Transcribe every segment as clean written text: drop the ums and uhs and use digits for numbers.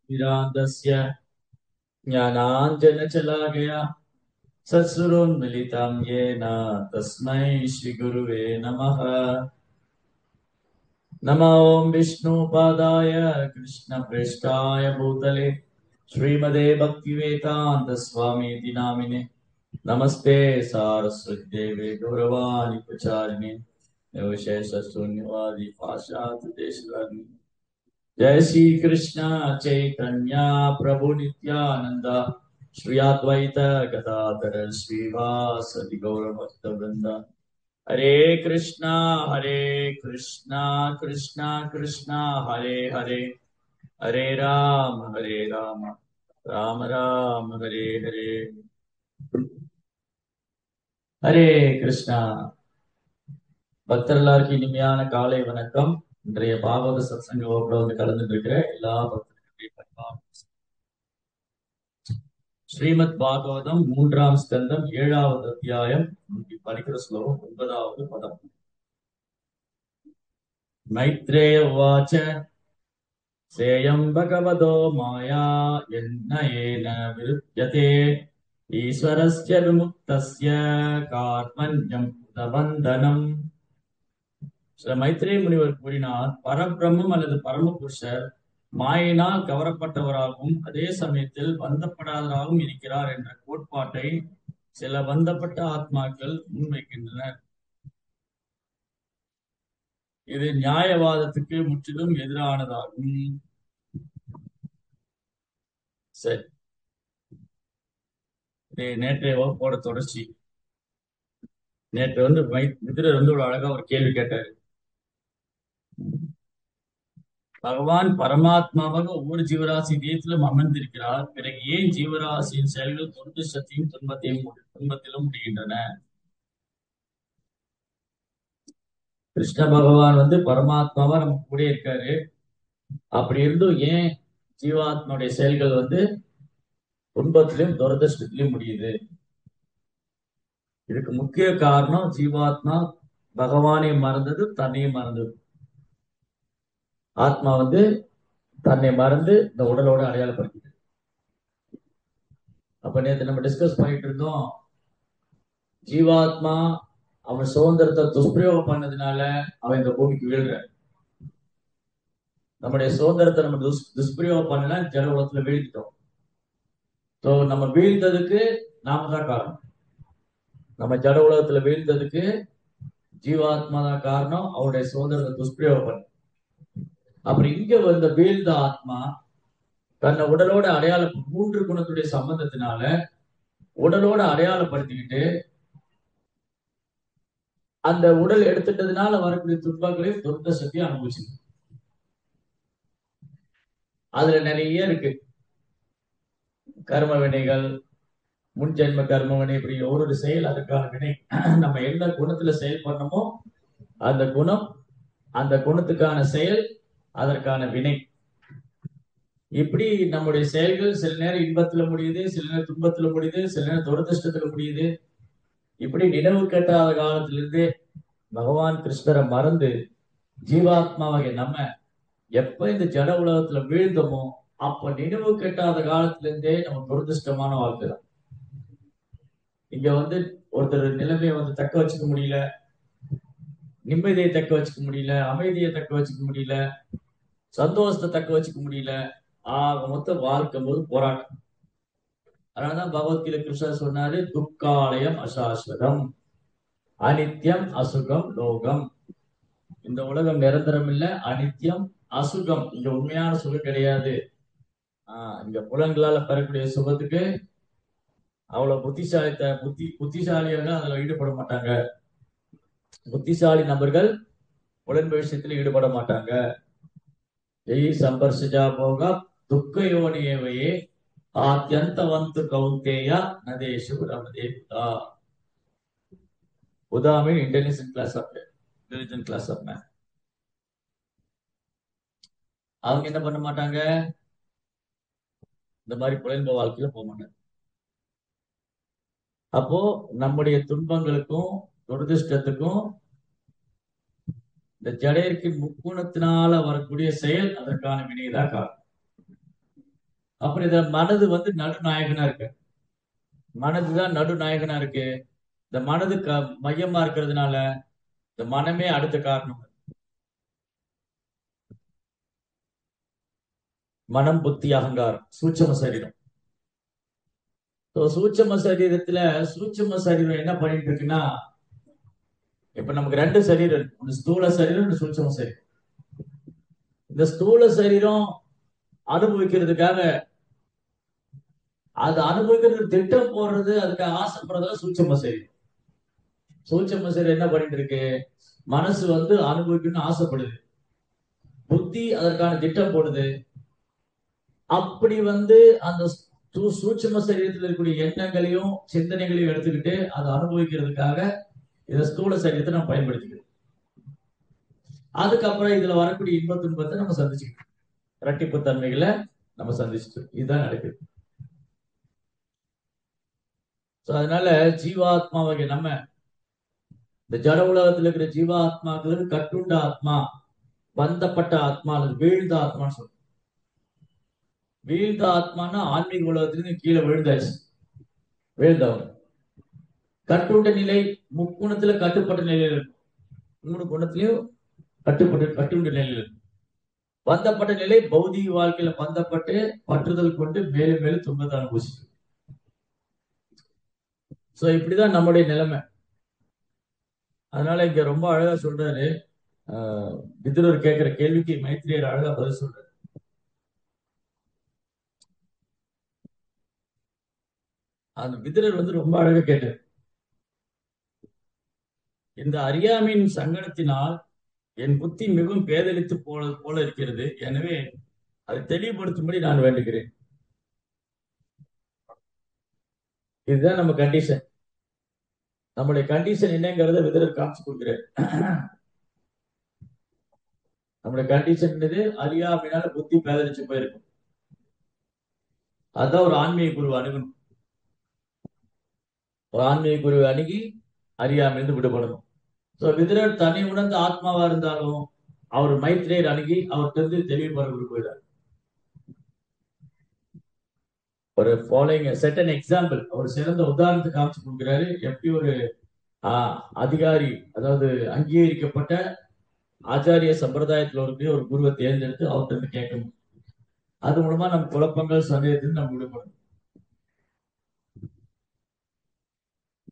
विरान्दस्य ज्ञानाञ्जनशलाकया सत्सुरोन्मिलितं येन तस्मै श्रीगुरुवे नमः। नमो ॐ विष्णुपादाय कृष्णप्रेष्ठाय भूतले श्रीमदे भक्तिवेदान्तस्वामीति नामिने नमस्ते सारस्वती देवे गौरवाणि प्रचारिणे निर्विशेषशून्यवादी पाश्चात्यदेशधारिणे। जय श्री कृष्ण चैतन्य प्रभु नित्यानंद श्री अद्वैत गदाधर श्रीवासदि गौर भक्त वृंद। हरे कृष्णा कृष्णा कृष्णा हरे हरे, हरे राम राम राम हरे हरे। हरे कृष्णा பக்தர்களுக்கு இனிமையான காலை வணக்கம். இன்றைய பாகவத சத்சங்க வகுப்புல வந்து கலந்துட்டு இருக்கிற எல்லா பக்தர்களுக்கும் ஸ்ரீமத் பாகவதம் 3ஆம் ஸ்கந்தம் 7வது அத்தியாயம் படிக்கிற ஸ்லோகம் 9வது பதம். மைத்ரேய உவாச்ச சேயம் பகவதோ மாயா யன்ன விருத்யதே ஈஸ்வரஸ்ய விமுக்தஸ்ய கார்மண்யம் உதபந்தனம். மைத்ரேய முனிவர் கூறினார், பரபிரம்மம் அல்லது பரமபுருஷர் மாயினால் கவரப்பட்டவராகவும் அதே சமயத்தில் பந்தப்படாதவராகவும் இருக்கிறார் என்ற கோட்பாட்டை சில பந்தப்பட்ட ஆத்மாக்கள் முன்வைக்கின்றனர். இது நியாயவாதத்துக்கு முற்றிலும் எதிரானதாகும். சரி, நேற்றைய வகுப்போட தொடர்ச்சி. நேற்று வந்து மிதிரர் வந்து ஒரு அழகா ஒரு கேள்வி கேட்டாரு. பகவான் பரமாத்மாவாக ஒவ்வொரு ஜீவராசி இதயத்திலும் அமர்ந்திருக்கிறார், பிறகு ஏன் ஜீவராசியின் செயல்கள் துன்பத்தையும் துன்பத்திலும் முடிகின்றன? கிருஷ்ண பகவான் வந்து பரமாத்மாவா நம்ம கூட இருக்காரு, அப்படி இருந்தும் ஏன் ஜீவாத்மாவுடைய செயல்கள் வந்து துன்பத்திலும் துரதிருஷ்டத்திலும் முடியுது? இதுக்கு முக்கிய காரணம் ஜீவாத்மா பகவானை மறந்தது, தன்னையும் மறந்தது. ஆத்மா வந்து தன்னை மறந்து இந்த உடலோட அடையாளப்படுத்திது. அப்ப நேற்று நம்ம டிஸ்கஸ் பண்ணிட்டு இருந்தோம், ஜீவாத்மா அவன் சுதந்திரத்தை துஷ்பிரயோகம் பண்ணதுனால அவன் இந்த பூமிக்கு வீழ்ற. நம்முடைய சுதந்திரத்தை நம்ம துஷ்பிரயோகம் பண்ணல, ஜட உலகத்துல வீழ்த்திட்டோம். ஸோ நம்ம வீழ்ந்ததுக்கு நாம தான் காரணம். நம்ம ஜட உலகத்துல வீழ்ந்ததுக்கு ஜீவாத்மா தான் காரணம், அவருடைய சுதந்திரத்தை துஷ்பிரயோகம் பண்ண. அப்படி இங்க வந்த வீழ்ந்த ஆத்மா தன்னை உடலோட அடையாள 3 குணத்துடைய சம்பந்தத்தினால உடலோட அடையாளப்படுத்திக்கிட்டு அந்த உடல் எடுத்துட்டதுனால வரக்கூடிய துன்பங்களையும் துர்தசத்தையும் அனுபவிச்சு. அதுல நிறைய இருக்கு. கர்ம வினைகள், முன்ஜென்ம கர்ம வினை, இப்படி ஒரு செயல் அதற்கான வினை. நம்ம எந்த குணத்துல செயல் பண்ணமோ அந்த குணம், அந்த குணத்துக்கான செயல், அதற்கான வினை. இப்படி நம்முடைய செயல்கள் சில நேரம் இன்பத்துல முடியுது, சில நேரம் துன்பத்துல முடியுது, சில நேரம் துரதிருஷ்டத்துல முடியுது. இப்படி நினைவு கட்டாத காலத்திலிருந்தே பகவான் கிருஷ்ணரை மறந்து ஜீவாத்மாவாகிய நம்ம எப்ப இந்த ஜட உலகத்துல வீழ்ந்தோமோ அப்ப நினைவு கெட்டாத காலத்துல இருந்தே நம்ம துரதிருஷ்டமான வாழ்க்கை தான். இங்க வந்து ஒருத்தர் நிலைமையை வந்து தக்க வச்சுக்க முடியல, நிம்மதியை தக்க வச்சுக்க முடியல, அமைதியை தக்க வச்சுக்க முடியல, சந்தோஷத்தை தக்க வச்சுக்க முடியல. ஆக மொத்த வாழ்க்கை போது போராட்டம். அதனாலதான் பகவத்கீதை கிருஷ்ணர் சொன்னாரு, துக்காலயம் அசாஸ்வதம், அனித்யம் அசுகம் லோகம். இந்த உலகம் நிரந்தரம் இல்ல, அனித்யம் அசுகம். இங்க உண்மையான சுகம் கிடையாது. இங்க புலன்களால பெறக்கூடிய சுகத்துக்கு அவ்வளவு புத்திசாலியாக அதுல ஈடுபட மாட்டாங்க. புத்திசாலி நபர்கள் புலன் விஷயத்துல ஈடுபட மாட்டாங்க. ஜெய் சம்பர்ஷஜா போக துக்க யோனியவையே ஆத்யந்தவந்து கௌந்தேய நதேஷு ரமதேதா. உதாமி intelligent class of religion class of man. அவங்க என்ன பண்ண மாட்டாங்க, இந்த மாதிரி புலன்ப வாழ்க்கையில போக மாட்டாங்க. அப்போ நம்முடைய துன்பங்களுக்கும் துரதிருஷ்டத்துக்கும் இந்த ஜடையர்க்கின் முக்குணத்தினால வரக்கூடிய செயல் அதற்கான வினைதான் காரணம். அப்புறம் இத மனது நடுநாயகனா இருக்கு. மனதுதான் நடுநாயகனா இருக்கு. இந்த மனது மையமா இருக்கிறதுனால இந்த மனமே அடுத்த காரணம். மனம், புத்தி, அகங்காரம், சூட்சம சரீரம். சூட்சம சரீரத்துல சூட்சம சரீரம் என்ன பண்ணிட்டு இருக்குன்னா, இப்ப நமக்கு ரெண்டு சரீரம் இருக்கு. ஒன்று ஸ்தூல சரீரம், ஒன்று சூட்சம சரீரம். இந்த ஸ்தூல சரீரம் அனுபவிக்கிறதுக்காக, அது அனுபவிக்கிறது திட்டம் போடுறது, அதுக்கு ஆசைப்படுறதா சூட்சம சரீரம். சூட்சம சரீரம் என்ன பண்ணிட்டு இருக்கு? மனசு அனுபவிக்கணும்னு ஆசைப்படுது, புத்தி அதற்கான திட்டம் போடுது. அப்படி அந்த சூட்சும சரீரத்தில் இருக்கக்கூடிய எண்ணங்களையும் சிந்தனைகளையும் எடுத்துக்கிட்டு அதை அனுபவிக்கிறதுக்காக இதை ஸ்தூல சரீரத்தை நம்ம பயன்படுத்திக்கிறோம். அதுக்கப்புறம் இதுல வரக்கூடிய இன்ப துன்பத்தை நம்ம சந்திச்சுக்கிறோம், இரட்டிப்பு தன்மைகளை நம்ம சந்திச்சுட்டு, இதுதான் நடக்குது. அதனால ஜீவாத்மாவை நம்ம இந்த ஜட உலகத்தில் இருக்கிற ஜீவாத்மாக்களுக்கு கட்டுண்ட ஆத்மா, பந்தப்பட்ட ஆத்மா அல்லது வீழ்ந்த ஆத்மான்னு சொல்றோம். வீழ்ந்த ஆத்மானா ஆன்மீக உலகத்திலிருந்து கீழே விழுந்தாச்சு, வீழ்ந்தவங்க. கட்டுண்ட நிலை முக்குணத்துல கட்டுப்பட்ட நிலையில இருக்கும், 3 குணத்திலையும் கட்டுண்ட நிலையில இருக்கும். பந்தப்பட்ட நிலை பௌதிக வாழ்க்கையில பந்தப்பட்டு பற்றுதல் கொண்டு மேலும் மேலும் துன்பத்தை அனுபவிச்சு. இப்படிதான் நம்முடைய நிலைமை. அதனால இங்க ரொம்ப அழகா சொல்றாரு, விதுரர் கேட்கிற கேள்விக்கு மைத்ரேயர் அழகா பதில் சொல்றாரு. அந்த விதுரர் ரொம்ப அழகா கேட்டார். இந்த அறியாமையின் சங்கடத்தினால் என் புத்தி மிகவும் பேதலித்து போல இருக்கிறது. எனவே அதை தெளிவுபடுத்தும்படி நான் வேண்டுகிறேன். இதுதான் நம்ம கண்டிஷன். நம்முடைய கண்டிஷன் என்னங்கிறத விதர் காமிச்சு கொடுக்கிறார். நம்முடைய கண்டிஷன் அறியாமையினால புத்தி பேதலிச்சு போயிருக்கும். அதான் ஒரு ஆன்மீக குருவை அணுகணும். ஒரு ஆன்மீக குருவை அணுகி அறியாமையிலிருந்து விடுபடணும். விதுரர் தன்னை உணர்ந்த ஆத்மாவா இருந்தாலும் அவர் மைத்ரேயர் அணுகி அவர்கிட்ட தெளிவு பெற போயிடார். ஒரு ஃபாலோயிங் செட் எக்ஸாம்பிள், ஒரு சிறந்த உதாரணத்தை காமிச்சு கொடுக்கிறாரு. எப்படி ஒரு அதிகாரி, அதாவது அங்கீகரிக்கப்பட்ட ஆச்சாரிய சம்பிரதாயத்தில் ஒரு குருவை தேர்ந்தெடுத்து அவர்கிட்ட கேட்கணும். அது மூலமா நம்ம குழப்பங்கள் சந்தேகத்தில் நம்ம விடுபடணும்.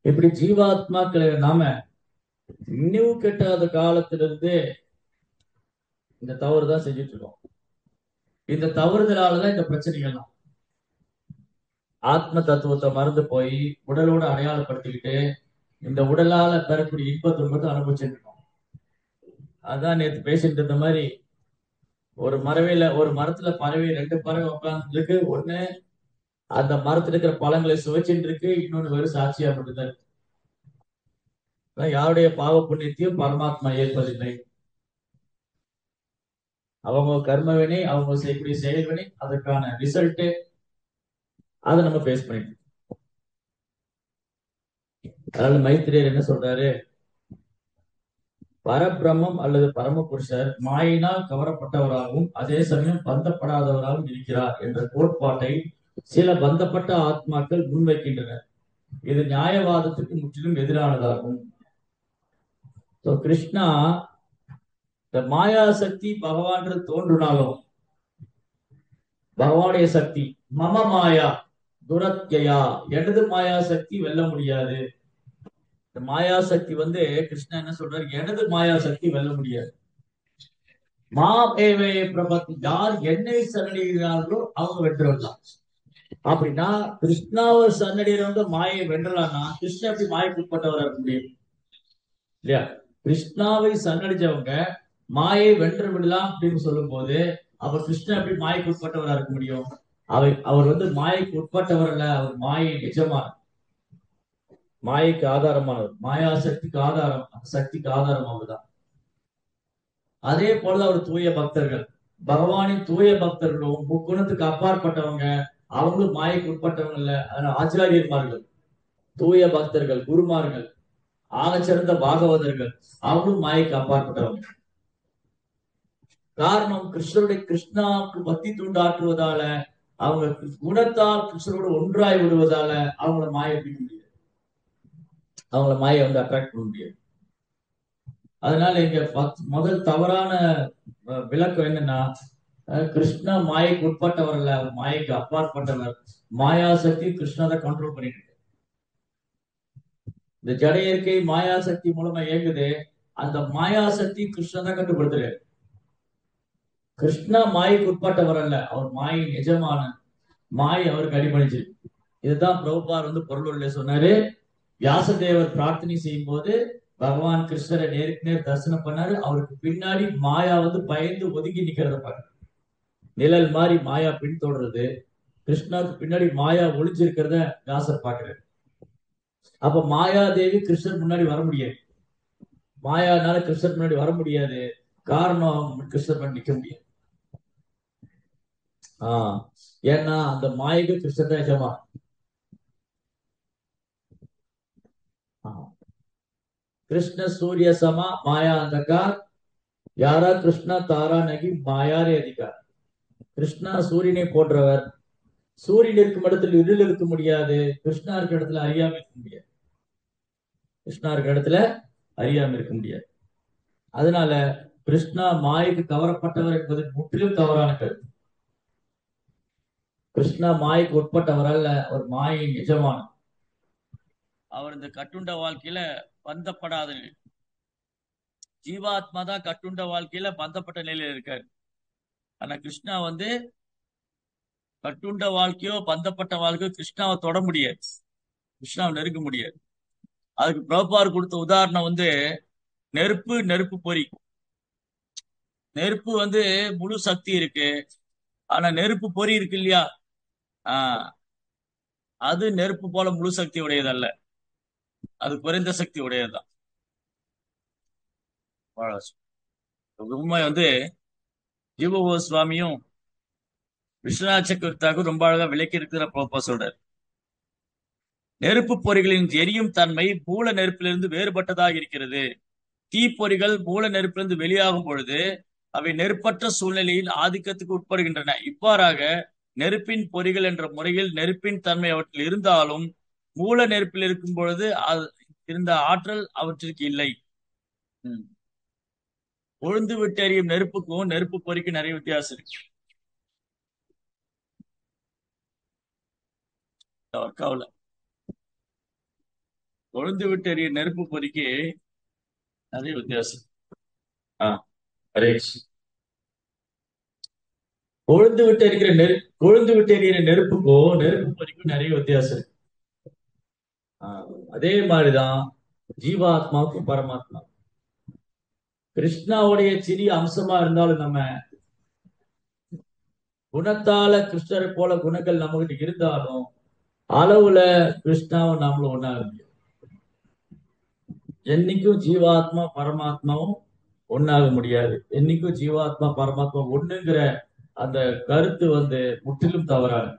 இப்படி ஜீவாத்மாக்களை நாம நினைவு கெட்டாத காலத்திலிருந்து இந்த தவறு தான் செஞ்சுட்டு இருக்கோம். இந்த தவறுதலாலதான் இந்த பிரச்சனைகள்லாம். ஆத்ம தத்துவத்தை மறந்து போய் உடலோட அடையாளப்படுத்திக்கிட்டு இந்த உடலால பெறக்கூடிய இன்ப துன்பத்தை அனுபவிச்சுட்டு இருக்கோம். அதான் நேற்று பேசிட்டு இருந்த மாதிரி, ஒரு மரத்துல பறவை 2 பறவை உட்கார்ந்து இருக்கு. ஒண்ணு அந்த மரத்துல இருக்கிற பழங்களை சுவைச்சுட்டு இருக்கு, இன்னொன்னு வெறும் சாட்சியா மட்டும்தான் இருக்கு. யாருடைய பாவ புண்ணியத்தையும் பரமாத்மா ஏற்பதில்லை. அவங்க கர்மவினை, அவங்க செய்யக்கூடிய செயல்வினை, அதற்கான ரிசல்ட் அதை நம்ம பேஸ் பண்ணிட்டு. அதனால மைத்ரேயர் என்ன சொல்றாரு? பரபிரம்மம் அல்லது பரமபுருஷர் மாயினால் கவரப்பட்டவராகவும் அதே சமயம் பந்தப்படாதவராகவும் இருக்கிறார் என்ற கோட்பாட்டை சில பந்தப்பட்ட ஆத்மாக்கள் முன்வைக்கின்றனர். இது நியாயவாதத்துக்கு முற்றிலும் எதிரானதாகும். கிருஷ்ணா இந்த மாயா சக்தி பகவான் தோன்றினாலும் பகவானுடைய சக்தி மம மாயா துரத்யா, எனது மாயா சக்தி வெல்ல முடியாது. இந்த மாயா சக்தி கிருஷ்ணா என்ன சொல்றாரு? எனது மாயா சக்தி வெல்ல முடியாது. மா ஏவே பிரபத்தி, யார் என்னை சரணடைகிறார்களோ அவங்க வென்றலாம். அப்படின்னா கிருஷ்ணாவை சரணடைகிறவங்க மாயை வென்றலாம்னா கிருஷ்ணா எப்படி மாயைக்கு உட்பட்டவராக இருக்க முடியும்? இல்லையா? கிருஷ்ணாவை சரணடைஞ்சவங்க மாயை வென்று விடலாம் அப்படின்னு சொல்லும் போது அவர் கிருஷ்ணா எப்படி மாயைக்கு உட்பட்டவராக இருக்க முடியும்? அவர் மாயைக்கு உட்பட்டவர் அல்ல, அவர் மாயை நிஜமான மாயைக்கு ஆதாரமானவர், மாயா சக்திக்கு ஆதாரம், சக்திக்கு ஆதாரம் அவர்தான். அதே போல அவர் தூய பக்தர்கள், பகவானின் தூய பக்தர்களும் முக்குணத்துக்கு அப்பாற்பட்டவங்க, அவங்களும் மாயைக்கு உட்பட்டவங்க இல்ல. அதனால ஆச்சாரியர்மார்கள், தூய பக்தர்கள், குருமார்கள், ஆகச்சிறந்த பாகவதர்கள், அவங்களும் மாயைக்கு அப்பாற்பட்டவங்க. காரணம் கிருஷ்ணாவுக்கு பக்தி தூண்டாற்றுவதால, அவங்க குணத்தால் கிருஷ்ணரோட ஒன்றாய் விடுவதால அவங்கள மாய பிடிக்க முடியாது, அவங்கள மாய வந்து அட்ராக்ட் பண்ண முடியாது. அதனால இங்க முதல் தவறான விளக்கம் என்னன்னா, கிருஷ்ணா மாயைக்கு உட்பட்டவர் அல்ல, அவர் மாயைக்கு அப்பாற்பட்டவர். மாயாசக்தி கிருஷ்ணா தான் கண்ட்ரோல் பண்ணிட்டு இருக்கு. இந்த ஜட இயற்கை மாயாசக்தி மூலமா இயங்குது, அந்த மாயாசக்தி கிருஷ்ணா தான் கட்டுப்படுத்துறாரு. கிருஷ்ணா மாயைக்கு உட்பட்டவர் அல்ல, அவர் மாயின் எஜமான, மாயை அவருக்கு அடிபணிச்சு. இதுதான் பிரபுபார் வந்து பொருளுள்ள சொன்னாரு. வியாசதேவர் பிரார்த்தனை செய்யும் போது பகவான் கிருஷ்ணரை நேருக்கு நேர் தரிசனம் பண்ணாரு. அவருக்கு பின்னாடி மாயா வந்து பயந்து ஒதுங்கி நிக்கிறத பாரு, நிழல் மாதிரி மாயா பின்தொடருது. கிருஷ்ணாவுக்கு பின்னாடி மாயா ஒளிஞ்சிருக்கிறத வியாசர் பாக்குறாரு. அப்ப மாயாதேவி கிருஷ்ணர் முன்னாடி வர முடியாது, மாயானால கிருஷ்ணர் முன்னாடி வர முடியாது. காரணம், கிருஷ்ணர் முன்னாடி நிக்க முடியாது. ஏன்னா அந்த மாயைக்கு கிருஷ்ணர் தான் எஜமா. कृष्ण सूर्य समा माया अंधकार, யாரா கிருஷ்ணா தாரா நகி மாயாரே அதிகார். கிருஷ்ணா சூரியனை போன்றவர். சூரியன் இருக்கும் இடத்துல இருள் இருக்க முடியாது, கிருஷ்ணா இருக்க இடத்துல அறியாம இருக்க முடியாது, கிருஷ்ணா இருக்க இடத்துல அறியாம இருக்க முடியாது. அதனால கிருஷ்ணா மாயைக்கு கவரப்பட்டவர் என்பது முற்றிலும் தவறான கருத்து. கிருஷ்ணா மாயைக்கு உட்பட்டவர் அல்ல, அவர் மாயின் எஜமான. அவர் இந்த கட்டுண்ட வாழ்க்கையில பந்தப்படாத நிலை. ஜீவாத்மா தான் கட்டுண்ட வாழ்க்கையில பந்தப்பட்ட நிலையில இருக்காரு. ஆனா கிருஷ்ணா வந்து கட்டுண்ட வாழ்க்கையோ பந்தப்பட்ட வாழ்க்கையோ கிருஷ்ணாவை தொட முடியாது, கிருஷ்ணாவை நெருங்க முடியாது. அதுக்கு பிரபுபார் கொடுத்த உதாரணம் வந்து நெருப்பு பொறி. நெருப்பு வந்து முழு சக்தி இருக்கு, ஆனா நெருப்பு பொறி இருக்கு இல்லையா, ஆஹ் அது நெருப்பு போல முழு சக்தி உடையதல்ல, அது குறைந்த சக்தி உடையதுதான். உண்மை வந்து ஜீவ சுவாமியும் விஸ்வநாத் சக்கரவர்த்தியாகவும் ரொம்ப அழகா விளக்கி இருக்கிற பிரபுபா சொல்றாரு. நெருப்பு பொறிகளின் எரியும் தன்மை மூல நெருப்பிலிருந்து வேறுபட்டதாக இருக்கிறது. தீப்பொறிகள் மூல நெருப்பிலிருந்து வெளியாகும் பொழுது அவை நெருப்பற்ற சூழ்நிலையில் ஆதிக்கத்துக்கு உட்படுகின்றன. இவ்வாறாக நெருப்பின் பொறிகள் என்ற முறையில் நெருப்பின் தன்மை அவற்றில் இருந்தாலும் மூல நெருப்பில் இருக்கும் பொழுது இருந்த ஆற்றல் அவற்றிற்கு இல்லை. கொழுந்து விட்டு எறியும் நெருப்புக்கும் நெருப்பு பொறிக்கும் நிறைய வித்தியாசம் இருக்கு. கொழுந்து விட்டு எறியும் நெருப்பு பொறிக்கு நிறைய வித்தியாசம். கொழுந்து விட்டு எரிகிற நெருப்புக்கும் நெருப்பு பொறிக்கும் நிறைய வித்தியாசம் இருக்கு. அதே மாதிரிதான் ஜீவாத்மாவுக்கும் பரமாத்மா. கிருஷ்ணாவுடைய சிறிய அம்சமா இருந்தாலும் நம்ம குணத்தால கிருஷ்ணரை போல குணங்கள் நம்ம கிட்ட இருந்தாலும் அளவுல கிருஷ்ணாவும் நாமளும் ஒன்னாக முடியும். என்னைக்கும் ஜீவாத்மா பரமாத்மாவும் ஒன்னாக முடியாது. என்னைக்கும் ஜீவாத்மா பரமாத்மா ஒண்ணுங்கிற அந்த கருத்து வந்து முற்றிலும் தவறாது.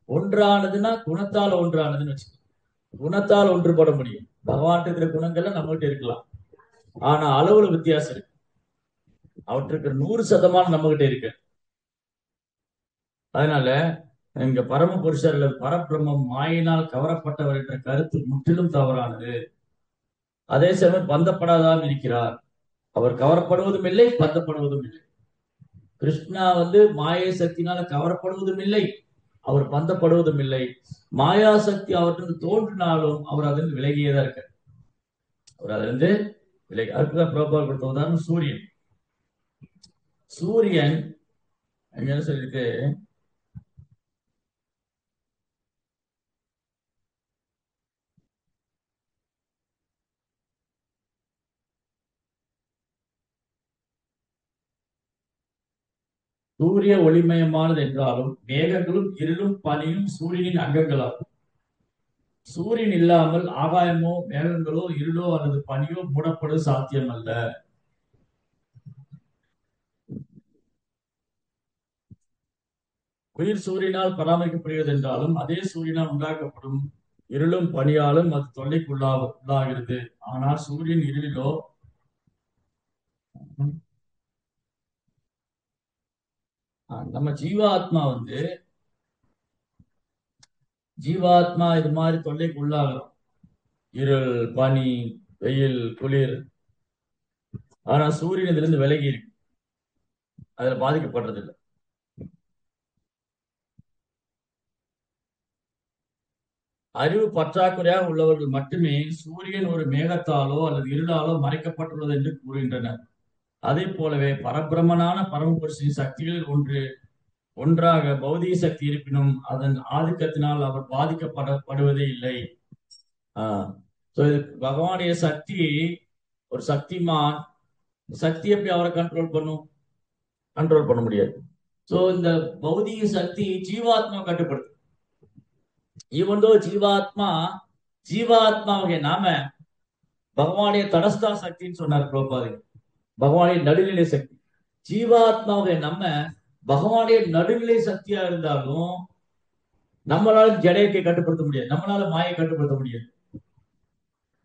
ஒன்றானதுன்னா குணத்தால் ஒன்றானதுன்னு வச்சு, குணத்தால் ஒன்றுபட முடியும். பகவான் இருக்கிற குணங்கள்ல நம்மகிட்ட இருக்கலாம், ஆனா அளவுல வித்தியாசம் இருக்கு. அவற்றுக்கு 100% நம்ம கிட்ட இருக்கு. அதனால இங்க பரம புருஷர் அல்லது பரபிரம்மம் மாயினால் கவரப்பட்டவர் என்ற கருத்து முற்றிலும் தவறானது. அதே சமயம் பந்தப்படாதான் இருக்கிறார். அவர் கவரப்படுவதும் இல்லை, பந்தப்படுவதும் இல்லை. கிருஷ்ணா வந்து மாயை சக்தினால கவரப்படுவதும் இல்லை, அவர் பந்தப்படுவதும் இல்லை. மாயா சக்தி அவற்றிற்கு தோன்றினாலும் அவர் அதில் விலகியதா இருக்க, அவர் அதிலிருந்து விலகி. அதுக்குதான் பிரபா கொடுத்த உதாரணம் சூரியன். சூரியன் என்ன சொல்லிட்டு, சூரிய ஒளிமயமானது என்றாலும் மேகங்களும் இருளும் பனியும் சூரியனின் அங்கங்களாகும். சூரியன் இல்லாமல் ஆகாயமோ மேகங்களோ இருளோ அல்லது பனியோ மூடப்படுவது சாத்தியம் அல்ல. உயிர் சூரியனால் பராமரிக்கப்படுகிறது என்றாலும் அதே சூரியனால் உண்டாக்கப்படும் இருளும் பனியாலும் அது தொல்லைக்குள்ளாகிறது. ஆனால் சூரியன் இருளிலோ நம்ம ஜீவாத்மா இது மாதிரி தொல்லைக்கு உள்ளாகிறோம். இருள், பனி, வெயில், குளிர். ஆனா சூரியன் இதுல இருந்து விலகி இருக்கு, அதுல பாதிக்கப்படுறது இல்லை. அறிவு பற்றாக்குறையாக உள்ளவர்கள் மட்டுமே சூரியன் ஒரு மேகத்தாலோ அல்லது இருளாலோ மறைக்கப்பட்டுள்ளது என்று கூறுகின்றனர். அதே போலவே பரபிரமனான பரமபுருஷின் சக்திகளில் ஒன்றாக பௌதிக சக்தி இருப்பினும் அதன் ஆதிக்கத்தினால் அவர் பாதிக்கப்படுவதே இல்லை. இது பகவானுடைய சக்தி, ஒரு சக்திமான். சக்தி எப்படி அவரை கண்ட்ரோல் பண்ண முடியாது. சோ இந்த பௌதிக சக்தி ஜீவாத்மா கட்டுப்படுது. இவன்தோ ஜீவாத்மாவுடைய நாம பகவானுடைய தடஸ்தா சக்தின்னு சொன்னார் பிரபாதி. பகவானுடைய நடுநிலை சக்தி. ஜீவாத்மாவுடைய நம்ம பகவானுடைய நடுநிலை சக்தியா இருந்தாலும் நம்மளால ஜடையத்தை கட்டுப்படுத்த முடியாது, நம்மளால மாயை கட்டுப்படுத்த முடியாது.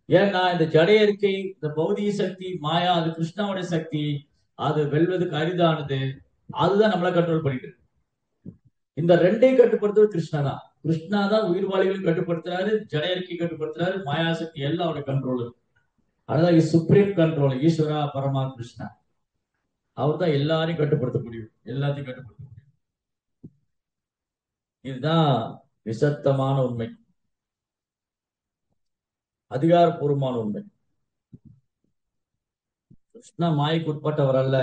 ஏன்னா இந்த ஜடையற்கை, இந்த பௌதிக சக்தி, மாயா, அது கிருஷ்ணாவுடைய சக்தி, அது வெல்வதுக்கு அரிதானது. அதுதான் நம்மளை கண்ட்ரோல் பண்ணிட்டு. இந்த ரெண்டையும் கட்டுப்படுத்துவது கிருஷ்ணா தான். கிருஷ்ணா தான் உயிர்வாளிகளையும் கட்டுப்படுத்துறாரு, ஜடையற்கை கட்டுப்படுத்துறாரு, மாயாசக்தி எல்லாம் அவருடைய கண்ட்ரோல். அதுதான் சுப்ரீம் கண்ட்ரோல். ஈஸ்வரா பரமா கிருஷ்ணா, அவர் தான் எல்லாரையும் கட்டுப்படுத்த முடியும், எல்லாத்தையும் கட்டுப்படுத்த முடியும். இதுதான் நிசப்தமான உண்மை, அதிகாரப்பூர்வமான உண்மை. கிருஷ்ணா மாய்க்கு உட்பட்டவர் அல்ல.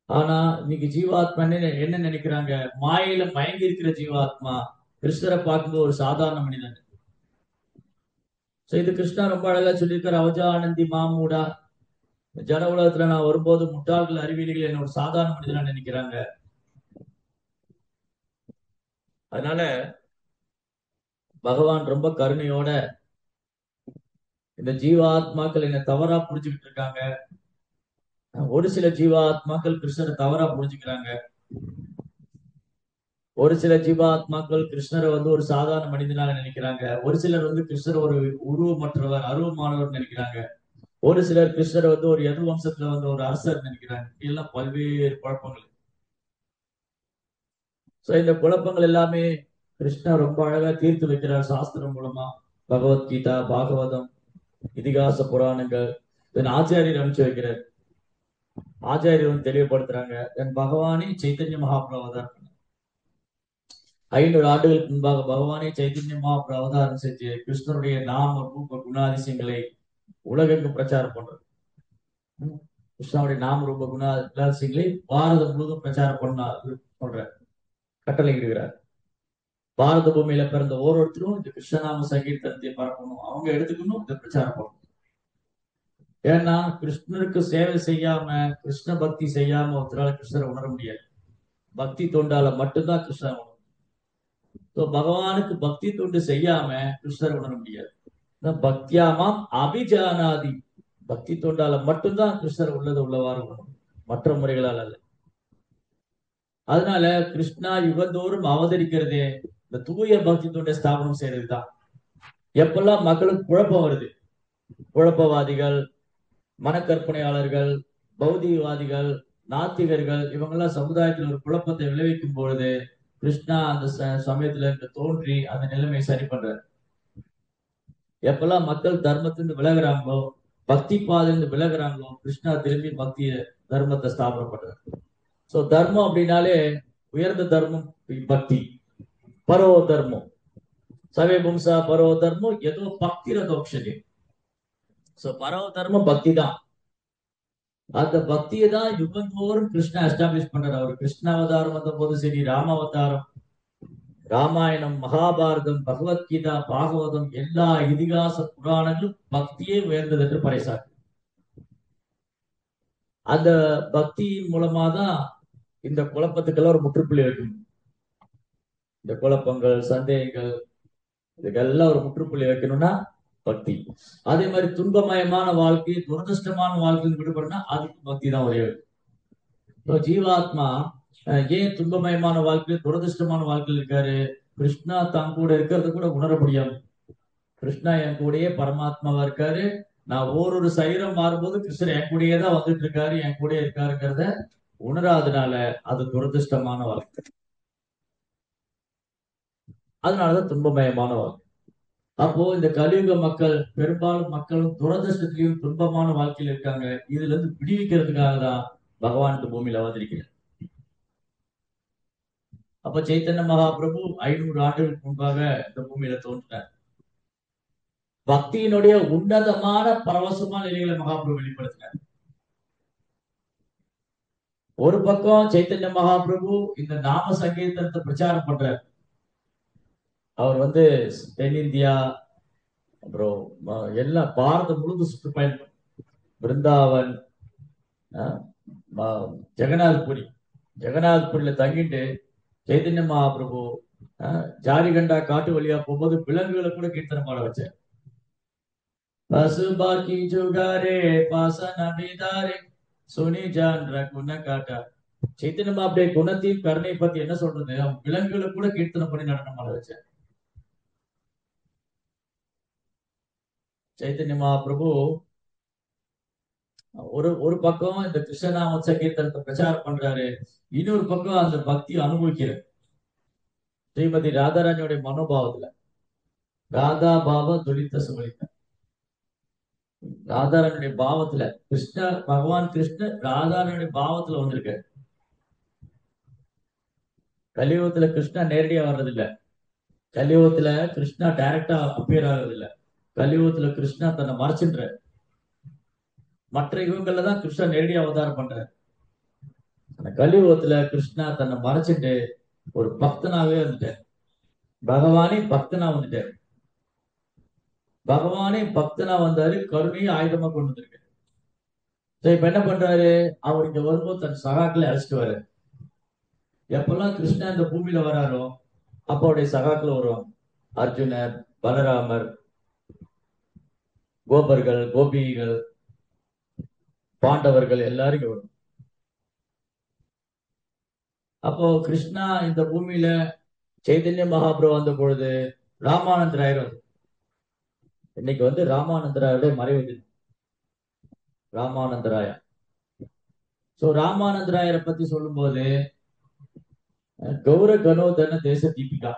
ஆனா இன்னைக்கு ஜீவாத்மா என்ன நினைக்கிறாங்க? மாயில மயங்கி இருக்கிற ஜீவாத்மா கிருஷ்ணரை பார்க்கும்போது ஒரு சாதாரண மனிதன். இது கிருஷ்ணா ரொம்ப அழகா சொல்லியிருக்காரு. அவஜானந்தி மாமூடா, ஜட உலகத்துல நான் வரும்போது முட்டாள்கள், அறிவியலிகள் என்ன ஒரு சாதாரண மனிதனா நினைக்கிறாங்க. அதனால பகவான் ரொம்ப கருணையோட இந்த ஜீவாத்மாக்கள் என்ன தவறா புரிஞ்சுக்கிட்டு இருக்காங்க. ஒரு சில ஜீவாத்மாக்கள் கிருஷ்ணரை தவறா புரிஞ்சுக்கிறாங்க. ஒரு சில ஜீவாத்மாக்கள் கிருஷ்ணரை ஒரு சாதாரண மனிதனாக நினைக்கிறாங்க. ஒரு சிலர் கிருஷ்ணர் ஒரு உருவமற்றவர், அருவமானவர் நினைக்கிறாங்க. ஒரு சிலர் கிருஷ்ணரை ஒரு யது வம்சத்துல ஒரு அரசர் நினைக்கிறாங்க. எல்லாம் பல்வேறு குழப்பங்கள். இந்த குழப்பங்கள் எல்லாமே கிருஷ்ணா ரொம்ப அழகா தீர்த்து வைக்கிறார் சாஸ்திரம் மூலமா. பகவத்கீதா, பாகவதம், இதிகாச புராணங்கள், ஆச்சாரியர் அனுப்பிச்சு வைக்கிறார். ஆச்சாரியர் தெளிவுபடுத்துறாங்க. என் பகவானே சைத்தன்ய மகாபிரபு அவதாரம் 500 ஆண்டுகளுக்கு முன்பாக பகவானே சைத்தன்ய மகாபிரபு அவதாரம் செஞ்சு கிருஷ்ணருடைய நாம ரூப குணாதிசயங்களை உலகெங்கும் பிரச்சாரம் பண்றது. கிருஷ்ணனுடைய நாம ரூப குணாதிசயங்களை பாரதம் முழுவதும் பிரச்சாரம் பண்ண சொல்ற கட்டளை இடுகிறார். பாரத பூமியில பிறந்த ஒவ்வொருத்தரும் இந்த கிருஷ்ணநாம சங்கீர்த்தனத்தை பரப்பணும், அவங்க எடுத்துக்கணும், இதை பிரச்சாரம் பண்ணணும். ஏன்னா கிருஷ்ணருக்கு சேவை செய்யாம, கிருஷ்ண பக்தி செய்யாம ஒருத்தரால கிருஷ்ணரை உணர முடியாது. பக்தி தொண்டால மட்டும்தான் கிருஷ்ணர் உணரும். பகவானுக்கு பக்தி தொண்டு செய்யாம கிருஷ்ணரை உணர முடியாது. பக்தியாமாம் அபிஜானாதி, பக்தி தொண்டால மட்டும்தான் கிருஷ்ணர் உள்ளவாறு உணரும், மற்ற முறைகளால் அல்ல. அதனால கிருஷ்ணா யுகந்தோறும் அவதரிக்கிறதே இந்த தூய பக்தி தொண்டை ஸ்தாபனம் செய்யறதுதான். எப்பெல்லாம் மக்களுக்கு குழப்பம் வருது, குழப்பவாதிகள், மனக்கற்பனையாளர்கள், பௌதிகவாதிகள், நாத்திகர்கள், இவங்கெல்லாம் சமுதாயத்தில் ஒரு குழப்பத்தை விளைவிக்கும் பொழுது கிருஷ்ணா அந்த சமயத்துல தோன்றி அந்த நிலைமையை சரி பண்றாரு. எப்பெல்லாம் மக்கள் தர்மத்திலிருந்து விலகுறாங்களோ, பக்தி பாதையிலிருந்து விலகுறாங்களோ, கிருஷ்ணா திரும்பி பக்திய தர்மத்தை ஸ்தாபனம் பண்றாரு. தர்மம் அப்படின்னாலே உயர்ந்த தர்மம் பக்தி. பரோ தர்மம் சவே பும்சா பரோ தர்மம் ஏதோ பக்தி ரதோக்ஷதி. பரவ தர்மம் பக்தி தான். அந்த பக்தியை தான் யுகந்தோறும் கிருஷ்ணா எஸ்டாப்ளிஷ் பண்றாரு. அவர் கிருஷ்ண அவதாரம் வந்த போது சரி, ராம அவதாரம், ராமாயணம், மகாபாரதம், பகவத்கீதா, பாகவதம், எல்லா இதிகாச புராணங்களும் பக்தியே உயர்ந்தது என்று பறைசாட்டு. அந்த பக்தியின் மூலமா தான் இந்த குழப்பத்துக்கெல்லாம் ஒரு முற்றுப்புள்ளி வைக்கணும். இந்த குழப்பங்கள், சந்தேகங்கள், இதுக்கெல்லாம் ஒரு முற்றுப்புள்ளி வைக்கணும்னா பக்தி. அதே மாதிரி துன்பமயமான வாழ்க்கை, துரதிருஷ்டமான வாழ்க்கை விடுபடனா அதுக்கு பக்தி தான் ஒரே. ஜீவாத்மா ஏன் துன்பமயமான வாழ்க்கையில், துரதிருஷ்டமான வாழ்க்கையில் இருக்காரு? கிருஷ்ணா தான் கூட இருக்கிறது கூட உணர முடியாது. கிருஷ்ணா என் கூடயே பரமாத்மாவா இருக்காரு. நான் ஒரு சரீரம் மாறும்போது கிருஷ்ணர் என் கூடயே தான் வந்துட்டு இருக்காரு, என் கூட இருக்காருங்கிறத உணராதனால அது துரதிருஷ்டமான வாழ்க்கை. அதனாலதான் துன்பமயமான வாழ்க்கை. அப்போ இந்த கலியுக மக்கள், பெரும்பாலும் மக்களும் துரதிருஷ்டத்திலையும் துன்பமான வாழ்க்கையில இருக்காங்க. இதுல இருந்து விடுவிக்கிறதுக்காக தான் பகவான் இந்த பூமியில அவதரிக்கிறார். அப்ப சைத்தன்ய மகாபிரபு 500 ஆண்டுகளுக்கு முன்பாக இந்த பூமியில தோன்றினார். பக்தியினுடைய உன்னதமான பரவசமான நிலைகளை மகாபிரபு வெளிப்படுத்தினார். ஒரு பக்கம் சைத்தன்ய மகாபிரபு இந்த நாம சங்கீர்த்தனத்தை பிரச்சாரம் பண்றார். அவர் தென்னிந்தியா, அப்புறம் எல்லா பாரதம் முழுது சுற்றுப்பயணம், பிருந்தாவன், ஜெகநாத்புரியில தங்கிட்டு சைத்தன்ய மகாபிரபு ஜாரிகண்டா காட்டு வழியா போகும்போது விலங்குகளை கூட கீர்த்தனம் பாட வச்சார். பசுபாக்கி ஜுகாரே பாசன பிதாரே சுனி ஜான்ற குண காட்டா. சைத்தன்ய மகாபிரபுடைய குணத்தையும் கருணை பத்தி என்ன சொல்றது, அவன் விலங்குகளை கூட கீர்த்தனம் பண்ணி நடனம் பாட வச்சார். சைத்தன்ய மகாபிரபு ஒரு பக்கம் இந்த கிருஷ்ணநாம சங்கீர்த்தனத்தை பிரச்சாரம் பண்றாரு, இன்னொரு பக்கம் அந்த பக்தி அனுபவிக்கிறார். ஸ்ரீமதி ராதாராணியோட மனோபாவத்துல ராதா பாவ துலித்த சுமலித்த, ராதாராணியுடைய பாவத்துல பகவான் கிருஷ்ணர் ராதாராணியுடைய பாவத்துல வந்திருக்காரு. கலியுகத்துல கிருஷ்ணா நேரடியா வர்றது இல்ல, கலியுகத்துல கிருஷ்ணா டைரக்டா அப்பியர் ஆகிறது இல்ல, கலியுகத்துல கிருஷ்ணா தன்னை மறைச்சுன்ற. மற்ற யுகங்கள்ல தான் கிருஷ்ணா நேரடியா அவதாரம் பண்றாரு. அந்த கலியுகத்துல கிருஷ்ணா தன்னை மறைச்சிட்டு ஒரு பக்தனாவே வந்துட்டார். பகவானே பக்தனா வந்துட்டார். பகவானே பக்தனா வந்தாரு, கருணையை ஆயுதமா கொண்டு வந்திருக்காரு. இப்ப என்ன பண்றாரு, அவர் இங்க வரும்போது தன் சகாக்களை அழைச்சிட்டு வர்றாரு. எப்பெல்லாம் கிருஷ்ணா இந்த பூமியில வராரோ அப்ப அவருடைய சகாக்கள் வருவாங்க. அர்ஜுனர், பலராமர், கோபர்கள், கோபிகள், பாண்டவர்கள் எல்லாரும் வரும். அப்போ கிருஷ்ணா இந்த பூமியில சைதன்ய மகாபிரபு வந்த பொழுது ராமானந்தராயர் வந்து, இன்னைக்கு ராமானந்தராயருடைய மறைவு தினம், ராமானந்தராயா. ராமானந்தராயரை பத்தி சொல்லும் போது கௌர கனோதன தேச தீபிகா,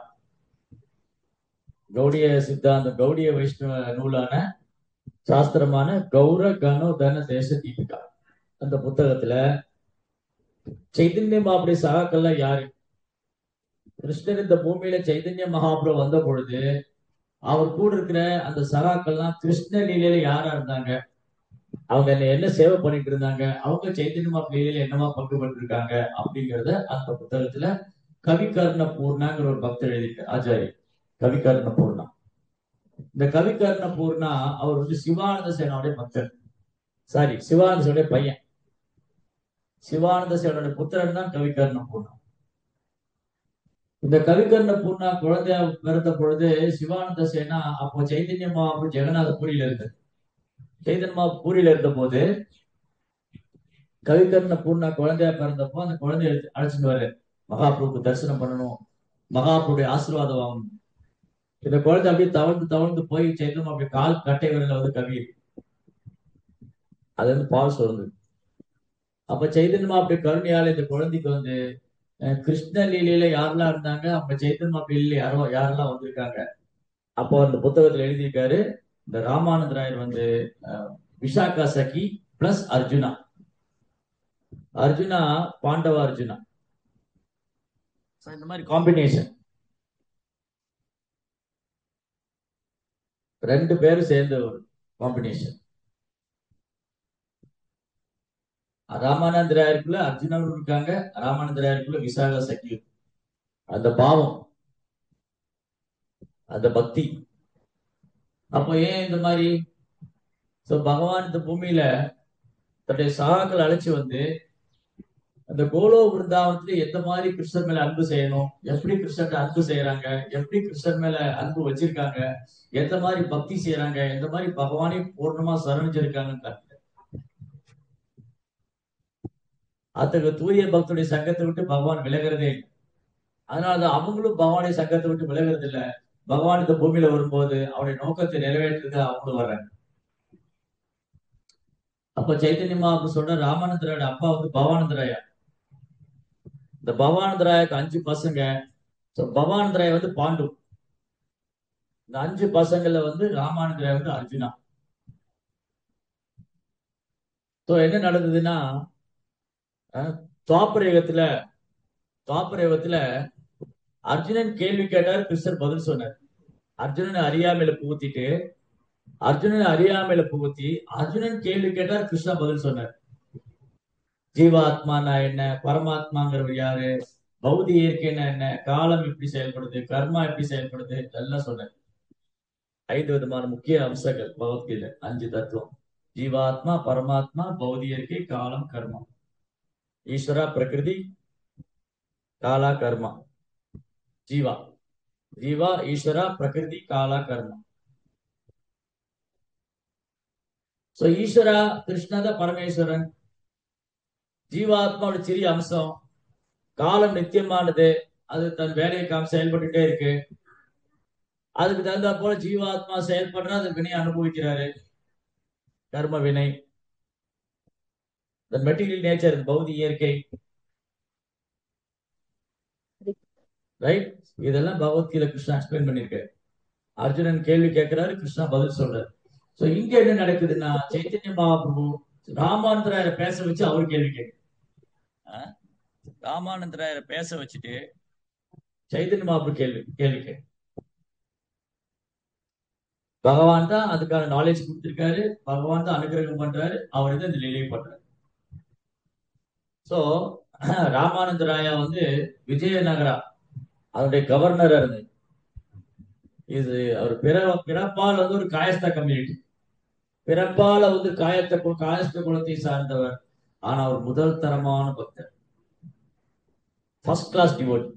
கௌடிய சித்தாந்தம், கௌடிய வைஷ்ணவ நூலான சாஸ்திரமான கௌர கனோதன தேச தீபிகா, அந்த புத்தகத்துல சைதன்ய மகாபிரபு சகாக்கள்லாம் யாரு, கிருஷ்ணர் இந்த பூமியில சைதன்ய மகாபிரபு வந்த பொழுது அவர் கூட இருக்கிற அந்த சகாக்கள்லாம் கிருஷ்ண லீலையில யாரா இருந்தாங்க, அவங்க என்ன சேவை பண்ணிட்டு இருந்தாங்க, அவங்க சைத்தன்ய மகாபிரபு லீலையில என்னவா பங்கு பெற்றிருக்காங்க அப்படிங்கிறத அந்த புத்தகத்துல கவிகர்ண பூர்ணாங்கிற ஒரு பக்தர் எழுதியிருக்க ஆச்சாரி கவிகர்ண பூர்ணா. இந்த கவிகர்ண பூர்ணா அவர் சிவானந்த சேனாவுடைய பக்தர், சாரி சிவானந்த சேனுடைய பையன். சிவானந்த சேனுடைய புத்திரன் தான் கவிகர்ண பூர்ணா. இந்த கவிகர்ண பூர்ணா குழந்தையா பிறந்த பொழுது சிவானந்த சேனா அப்போ சைதன்ய மகாபிரபு ஜெகநாத பூரியில இருந்தது. சைதன்ய மகாபிரபு பூரியில இருந்த போது கவிகர்ண பூர்ணா குழந்தையா பிறந்தப்போ அந்த குழந்தைய அழைச்சிட்டு வர்றாரு, மகாபிரபுக்கு தரிசனம் பண்ணணும், மகாபிரபுடைய ஆசீர்வாதம் வாங்கணும். இந்த குழந்தை அப்படியே தவழ்ந்து தவழ்ந்து போய் சைத்தன்ய அப்படி கால் கட்டை விரல கவி, அது பால் சொல்லுது. அப்ப சைத்தன்ய அப்படி கருணையால இந்த குழந்தைக்கு கிருஷ்ண லீலையில யாரெல்லாம் இருந்தாங்க, அப்ப சைத்தன்ய லீலையில யாரெல்லாம் வந்திருக்காங்க. அப்போ அந்த புத்தகத்துல எழுதியிருக்காரு, இந்த ராமானந்தராயர் விஷாகா சகி பிளஸ் அர்ஜுனா, அர்ஜுனா பாண்டவ அர்ஜுனா, இந்த மாதிரி காம்பினேஷன் ரெண்டு பேரும் சேர்ந்த ஒரு காம்பினேஷன். ராமானந்தராயருக்குள்ள அர்ஜுனரும் இருக்காங்க, ராமானந்தராயருக்குள்ள விசாகா சக்தி, அந்த பாவம், அந்த பக்தி. அப்போ ஏன் இந்த மாதிரி பகவான் இந்த பூமியில தன்னுடைய சகாக்கள் அழைச்சு அந்த கோலோ விருந்தாவனத்துல எந்த மாதிரி கிருஷ்ணர் மேல அன்பு செய்யணும், எப்படி கிருஷ்ணர் அன்பு செய்யறாங்க, எப்படி கிருஷ்ணர் மேல அன்பு வச்சிருக்காங்க, எந்த மாதிரி பக்தி செய்யறாங்க, எந்த மாதிரி பகவானே பூர்ணமா சரணிச்சிருக்காங்கன்னு அத்தகைய தூய பக்தருடைய சங்கத்தை விட்டு பகவான் விலகிறதே இல்லை. அதனாலதான் அவங்களும் பகவானுடைய சங்கத்தை விட்டு விலகிறது இல்லை. பகவான் இந்த பூமியில வரும்போது அவருடைய நோக்கத்தை நிறைவேற்றுறது அவங்களும் வர்றாங்க. அப்ப சைத்தன்ய மகாபிரபு சொல்ற ராமானந்தராயோட அப்பா பவானந்தராயா, இந்த பவானந்தராயக்கு 5 பசங்க. பவானந்தராய வந்து பாண்டு. இந்த 5 பசங்கள்ல வந்து ராமானந்தராய வந்து அர்ஜுனா. என்ன நடந்ததுன்னா, அஹ், துவாபர யுகத்துல துவாபர யுகத்துல அர்ஜுனன் கேள்வி கேட்டார், கிருஷ்ணர் பதில் சொன்னார். அர்ஜுனன் அறியாமையில புகுத்திட்டு அர்ஜுனன் அறியாமையில புகுத்தி அர்ஜுனன் கேள்வி கேட்டார், கிருஷ்ணா பதில் சொன்னார். ஜீவாத்மானா என்ன, பரமாத்மாங்கிறவர் யாரு, பௌதி இயற்கைன்னா என்ன, காலம் எப்படி செயல்படுது, கர்மா எப்படி செயல்படுது, எல்லாம் சொன்னார். 5 விதமான முக்கிய அம்சங்கள் பகவத்கீதை, 5 தத்துவம். ஜீவாத்மா, பரமாத்மா, பௌதி இயற்கை, காலம், கர்மா. ஈஸ்வரா, பிரகிருதி, காலா, கர்மா. ஜீவா ஜீவா ஈஸ்வரா, பிரகிருதி, காலா, கர்மா. ஈஸ்வரா கிருஷ்ணா தான் பரமேஸ்வரன். ஜீவாத்மாவோட சிறிய அம்சம். காலம் நித்தியமானது, அது தன் வேலையை செயல்பட்டுட்டே இருக்கு. அதுக்கு தகுந்தா போல ஜீவாத்மா செயல்படுறா, அது வினை அனுபவிக்கிறாரு, கர்ம வினை. மெட்டீரியல் நேச்சர், பௌதி இயற்கை. ரைட். இதெல்லாம் பகவத்கீதை கிருஷ்ணா எக்ஸ்பிளைன் பண்ணிருக்காரு. அர்ஜுனன் கேள்வி கேட்கிறாரு, கிருஷ்ணா பதில் சொல்றாரு. இங்க என்ன நடக்குதுன்னா, சைத்தன்ய மகாபிரபு ராமானந்தராயரை பேச வச்சு அவர் கேள்வி கேட்க, ராமானந்தராயரை பேச வச்சுட்டு சைத்தன்ய மகாபிரபு கேள்வி கேட்க. பகவான் தான் அதுக்கான நாலேஜ் கொடுத்திருக்காரு, பகவான் தான் அனுகிரகம் பண்றாரு, அவர் தான் இந்த லீலை பண்றாரு. ராமானந்தராயா வந்து விஜயநகரா அதனுடைய கவர்னரா இருந்தது. இது அவர் பிறப்பால் வந்து ஒரு காயஸ்தா கம்யூனிட்டி, பிறப்பால வந்து காயஸ்த குலத்தை சார்ந்தவர். ஆனா அவர் முதல் தரமான பக்தர், ஃபர்ஸ்ட் கிளாஸ் டிவோட்டி,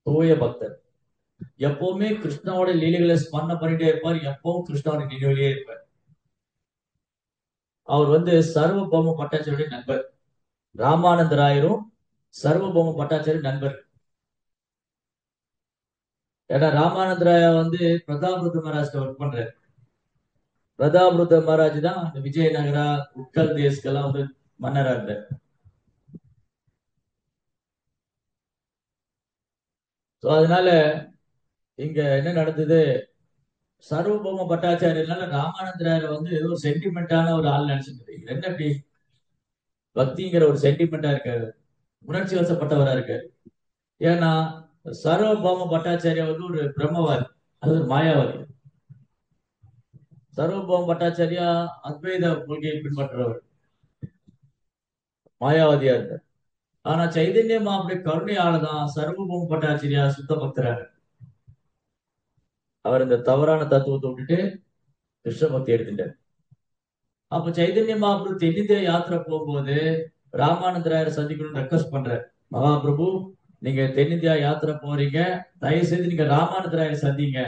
தூய பக்தர். எப்பவுமே கிருஷ்ணாவோட லீலைகளை ஸ்மரண பண்ணிட்டே இருப்பார், எப்பவும் கிருஷ்ணாவோட நினைவிலேயே இருப்பார். அவர் வந்து சர்வபௌம பட்டாச்சாரிய நண்பர். ராமானந்தராயரும் சர்வபௌம பட்டாச்சாரிய நண்பர். ஏன்னா ராமானந்தராயா வந்து பிரதாபருத்த மகாராஜ் ஒர்க் பண்றாரு. பிரதாபருத்த மகாராஜ் தான் அந்த விஜயநகரா, உட்கல் தேஸ்கெல்லாம் வந்து மன்னரா இருந்தார். அதனால இங்க என்ன நடந்தது, சர்வபௌம பட்டாச்சாரியனால ராமானந்தராயரை வந்து ஏதோ ஒரு சென்டிமெண்டான ஒரு ஆள் நினைச்சிட்டு, என்ன இப்படி பக்திங்கிற ஒரு சென்டிமெண்டா இருக்காரு, உணர்ச்சி வசப்பட்டவரா இருக்காரு. ஏன்னா சர்வபௌம பட்டாச்சாரியா வந்து ஒரு பிரம்மவாதி, அது ஒரு மாயாவாதி. சர்வபௌம பட்டாச்சாரியா அத்வைத கொள்கையை பின்பற்றுறவர், மாயாவாதியா இருந்தார். ஆனா சைதன்ய மாவுடைய கருணையாலதான் சர்வபௌம பட்டாச்சாரியா சுத்த பக்தராக. அவர் இந்த தவறான தத்துவத்தை விட்டுட்டு கிருஷ்ண பக்தி எடுத்துட்டார். அப்ப சைதன்ய மகாபிரபு தென்னிந்திய யாத்திரை போகும்போது ராமானந்தராயரை சந்திக்கணும்னு ரெக்வஸ்ட் பண்றாரு. மகாபிரபு, நீங்க தென்னிந்தியா யாத்திரை போறீங்க, தயவு செய்து நீங்க ராமானந்தராயரை சந்திங்க.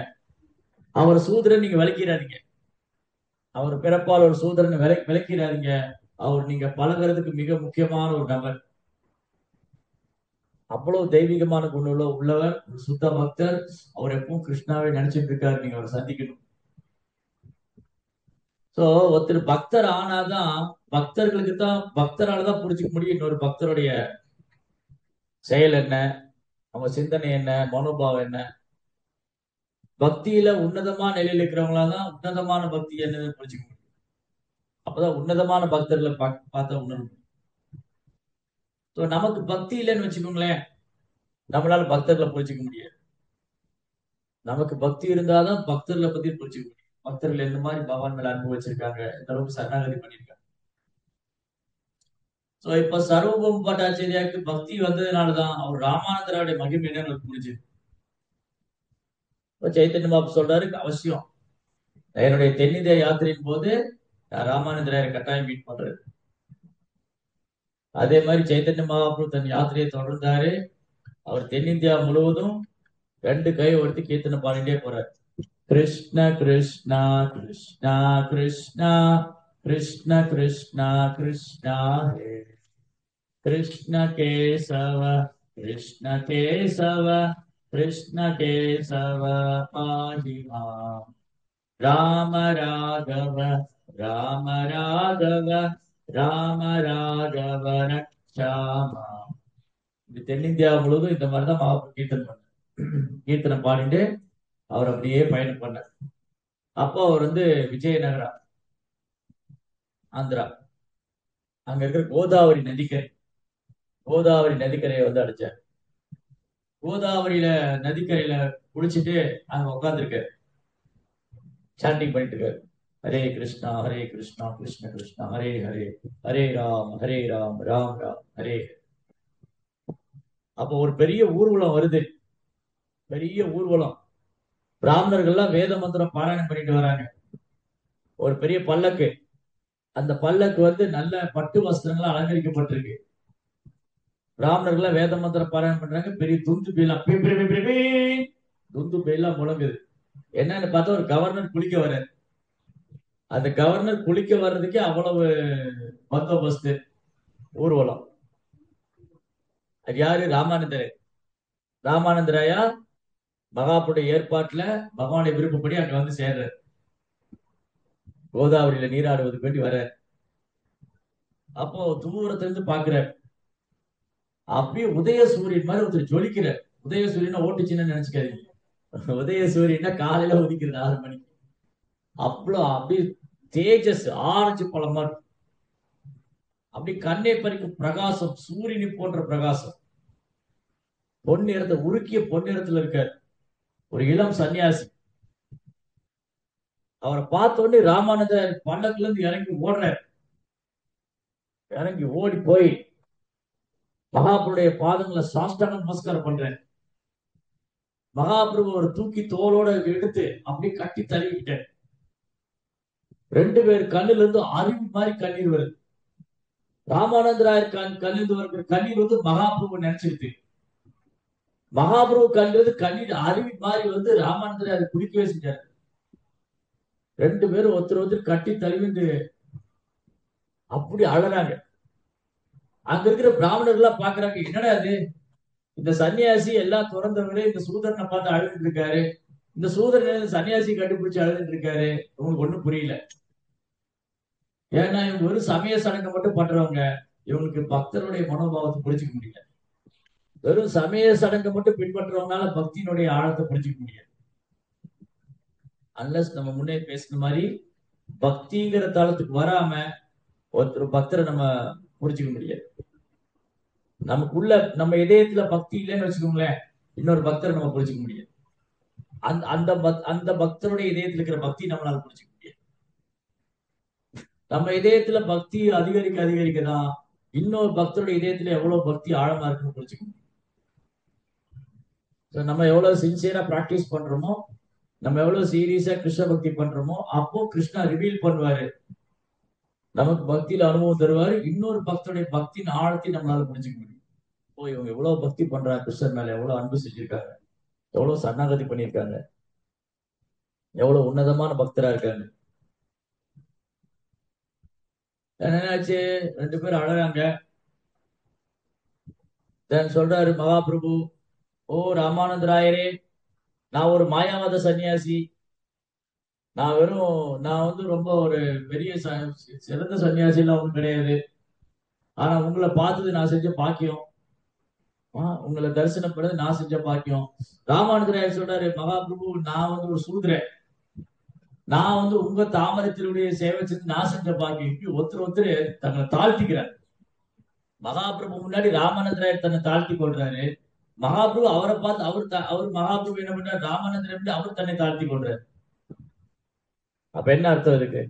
அவர் சூத்திரன் நீங்க விளக்கிறாதீங்க, அவர் பிறப்பால் ஒரு சூத்திரன் விளக்கிறாதீங்க. அவர் நீங்க பழகிறதுக்கு மிக முக்கியமான ஒரு நபர், அவ்வளவு தெய்வீகமான குணம் உள்ளவர், ஒரு சுத்த பக்தர். அவர் எப்பவும் கிருஷ்ணாவை நினைச்சிட்டு இருக்காரு, நீங்க அவரை சந்திக்கணும். ஒருத்தர் பக்தர் ஆனாதான், பக்தர்களுக்கு தான் பக்தராலதான் புரிஞ்சுக்க முடியும் இன்னொரு பக்தருடைய செயல் என்ன, அவங்க சிந்தனை என்ன, மனோபாவம் என்ன. பக்தியில உன்னதமான நிலையில் இருக்கிறவங்களாதான் உன்னதமான பக்தி என்னன்னு புரிஞ்சுக்க முடியும். அப்பதான் உன்னதமான பக்தர்களை பார்த்தா உணரும். நமக்கு பக்தி இல்லைன்னு வச்சுக்கோங்களேன், நம்மளால பக்தர்களை புரிஞ்சுக்க முடியாது. நமக்கு பக்தி இருந்தாதான் பக்தர்களை பத்தி புரிஞ்சுக்க முடியும். பக்தர்கள் எந்த மாதிரி பகவான் மேல அன்பு வச்சிருக்காங்க, எந்த அளவுக்கு சரணாகதி பண்ணிருக்காங்க. இப்ப சர்வபௌம பட்டாச்சாரியாவுக்கு பக்தி வந்ததுனாலதான் அவர் ராமானந்தராவுடைய மகிமை என்னன்னு புரிஞ்சுது. சைத்தன்ய பாபு சொல்றாரு, அவசியம் என்னுடைய தென்னிந்திய யாத்திரையின் போது ராமானந்தராயரை கட்டாயம் மீட் பண்றது. அதே மாதிரி சைத்தன்ய மகாபிரபு தன் யாத்திரையை தொடர்ந்தாரு. அவர் தென்னிந்தியா முழுவதும் 2 கை ஒருத்தி கீர்த்தனை பாடிட்டே போறாரு. கிருஷ்ண கிருஷ்ணா கிருஷ்ணா கிருஷ்ணா கிருஷ்ண கிருஷ்ணா கிருஷ்ணா ஹே கிருஷ்ண கேசவ கிருஷ்ண கேசவ கிருஷ்ண கேசவ பாஹி மாம் ராம ராகவ ராம ராகவ ராம ராகவ ரக்ஷா மாம் இந்த தென்னிந்தியா முழுவதும் இந்த மாதிரிதான் மகாபிரபு கீர்த்தனம் பண்ண, கீர்த்தனம் பாடிட்டு அவர் அப்படியே பயணம் பண்ணார். அப்போ அவர் வந்து விஜயநகரா, ஆந்திரா, அங்க இருக்கிற கோதாவரி நதிக்கரையை வந்து அடிச்சார். கோதாவரியில நதிக்கரையில குளிச்சுட்டு அங்க உட்காந்துருக்காரு, சாண்டிங் பண்ணிட்டு இருக்காரு. ஹரே கிருஷ்ணா கிருஷ்ண கிருஷ்ணா ஹரே ஹரே, ஹரே ராம் ராம் ராம் ஹரே. அப்போ ஒரு பெரிய ஊர்வலம் வருது, பெரிய ஊர்வலம். பிராமணர்கள்லாம் வேத மந்திரம் பாராயணம் பண்ணிட்டு வராங்க. ஒரு பெரிய பல்லக்கு, அந்த பல்லக்கு வந்து நல்ல பட்டு வஸ்திரங்களா அலங்கரிக்கப்பட்டிருக்கு. பிராமணர்கள்லாம் வேத மந்திரம் பாராயணம் பண்றாங்க. பெரிய துந்து பீலாம் துந்து பீலாம் முழங்குது. என்னன்னு பார்த்தா ஒரு கவர்னர் குளிக்க வர்றாரு. அந்த கவர்னர் குளிக்க வர்றதுக்கே அவ்வளவு பந்தோபஸ்து, ஊர்வலம். அது யாரு? ராமானந்தராயா மகாபுடைய ஏற்பாட்டுல பகவானுடைய விருப்பப்படி அங்க வந்து சேர்றாரு. கோதாவரியில நீராடுவதுக்கு வேண்டி வர. அப்போ தூரத்துல இருந்து பாக்குறாரு, அப்படியே உதய சூரியன் மாதிரி ஒருத்தர் ஜொலிக்கிறார். உதய சூரியனை ஓட்டுச்சுன்னு நினைச்சுக்காதீங்க. உதய சூரியனா காலையில உதிக்கிறது 6 மணிக்கு. அவ்வளோ அப்படியே தேஜஸ், ஆரஞ்சு பழம் மாதிரி, அப்படி கண்ணை பறிக்கும் பிரகாசம், சூரியனை போன்ற பிரகாசம். பொன்னிறத்தை உருக்கிய பொன்னிறத்துல இருக்கார். ஒரு இளம் சன்னியாசி. அவரை பார்த்த உடனே ராமானந்தர் பல்லக்குல இருந்து இறங்கி ஓடுறார். இறங்கி ஓடி போய் மகாபுருடைய பாதங்களை சாஷ்டாங்க நமஸ்காரம் பண்றேன். மகாபிரபு ஒரு தூக்கி தோளோட எடுத்து அப்படியே கட்டி தழுவிக்கிட்டேன். 2 பேர் கண்ணுல இருந்து அருவி மாதிரி கண்ணீர் வருது. ராமானந்தராயர் கண்ணிலிருந்து வருகிற கண்ணீர் வந்து மகாபிரபு நினைச்சிருக்கு. மகாபிரபு கண்ணிலிருந்து கண்ணீர் அருவி மாதிரி வந்து ராமானந்தராயர் குடிக்கவே செஞ்சாரு. 2 பேரும் ஒருத்தர் கட்டி தழுவிந்து அப்படி அழறாங்க. அங்க இருக்கிற பிராமணர்கள் பாக்குறாங்க, என்னடா அது, இந்த சன்னியாசி எல்லாம் துறந்தவங்களே இந்த சூதரனை பார்த்து அழுதுட்டு இருக்காரு, இந்த சூதரன் சன்னியாசி கண்டுபிடிச்சு அழுதுட்டு இருக்காரு. உங்களுக்கு ஒண்ணும் புரியல. ஏன்னா இவங்க வெறும் சமய சடங்கு மட்டும் பண்றவங்க, இவங்களுக்கு பக்தருடைய மனோபாவத்தை புரிஞ்சுக்க முடியல. வெறும் சமய சடங்கு மட்டும் பின்பற்றுறவங்களால பக்தியினுடைய ஆழத்தை புரிஞ்சுக்க முடியாது. அன்லஸ் நம்ம முன்னே பேசுன மாதிரி பக்திங்கிற தளத்துக்கு வராம ஒருத்தர் பக்தரை நம்ம புரிஞ்சுக்க முடியாது. நமக்குள்ள நம்ம இதயத்துல பக்தி இல்லைன்னு வச்சுக்கோங்களேன், இன்னொரு பக்தரை நம்ம புரிஞ்சுக்க முடியாது. அந்த பக்தருடைய இதயத்துல இருக்கிற பக்தி நம்மளால புரிஞ்சுக்க முடியாது. நம்ம இதயத்துல பக்தி அதிகரிக்கதான் இன்னொரு பக்தருடைய இதயத்துல எவ்வளவு பக்தி ஆழமா இருக்குன்னு புரிஞ்சுக்க முடியும். நம்ம எவ்வளவு சின்சியரா பிராக்டிஸ் பண்றோமோ, நம்ம எவ்வளவு சீரியஸா கிருஷ்ண பக்தி பண்றோமோ, அப்போ கிருஷ்ணா ரிவீல் பண்ணுவாரு, நமக்கு பக்தியில அனுபவம் தருவாரு. இன்னொரு பக்தருடைய பக்தியின் ஆழத்தை நம்மளால புரிஞ்சுக்க முடியும். ஓ, இவங்க எவ்வளவு பக்தி பண்றாங்க, கிருஷ்ணன் மேல எவ்வளவு அன்பு செஞ்சிருக்காங்க, எவ்வளவு சரணாகதி பண்ணியிருக்காங்க, எவ்வளவு உன்னதமான பக்தரா இருக்காங்க. என்னாச்சு, 2 பேரும் அழகாங்க. சொல்றாரு மகாபிரபு, ஓ ராமானந்தராயரே, நான் ஒரு மாயாவாத சன்னியாசி. நான் வந்து ரொம்ப ஒரு பெரிய சிறந்த சன்னியாசி எல்லாம் ஒன்றும் கிடையாது. ஆனா உங்களை பார்த்தது நான் செஞ்ச பாக்கியம், உங்களை தரிசனம் பண்ணது நான் செஞ்ச பாக்கியம். ராமானந்தராயர் சொல்றாரு, மகாபிரபு, நான் வந்து ஒரு சூத்ரன், நான் வந்து உங்க தாமரை திருவுடைய சேவை செஞ்சு நான் செஞ்ச பாக்கியம். இப்படி ஒருத்தர் தங்களை தாழ்த்திக்கிறார். மகாபிரபு முன்னாடி ராமானந்தராயர் தன்னை தாழ்த்தி கொள்றாரு. மகாபிரபு அவரை பார்த்து அவர் மகாபிரபு என்ன பண்றாரு, ராமானந்தராயர் அவர் தன்னை தாழ்த்தி கொள்றாரு. அப்ப என்ன அர்த்தம் இதுக்கு?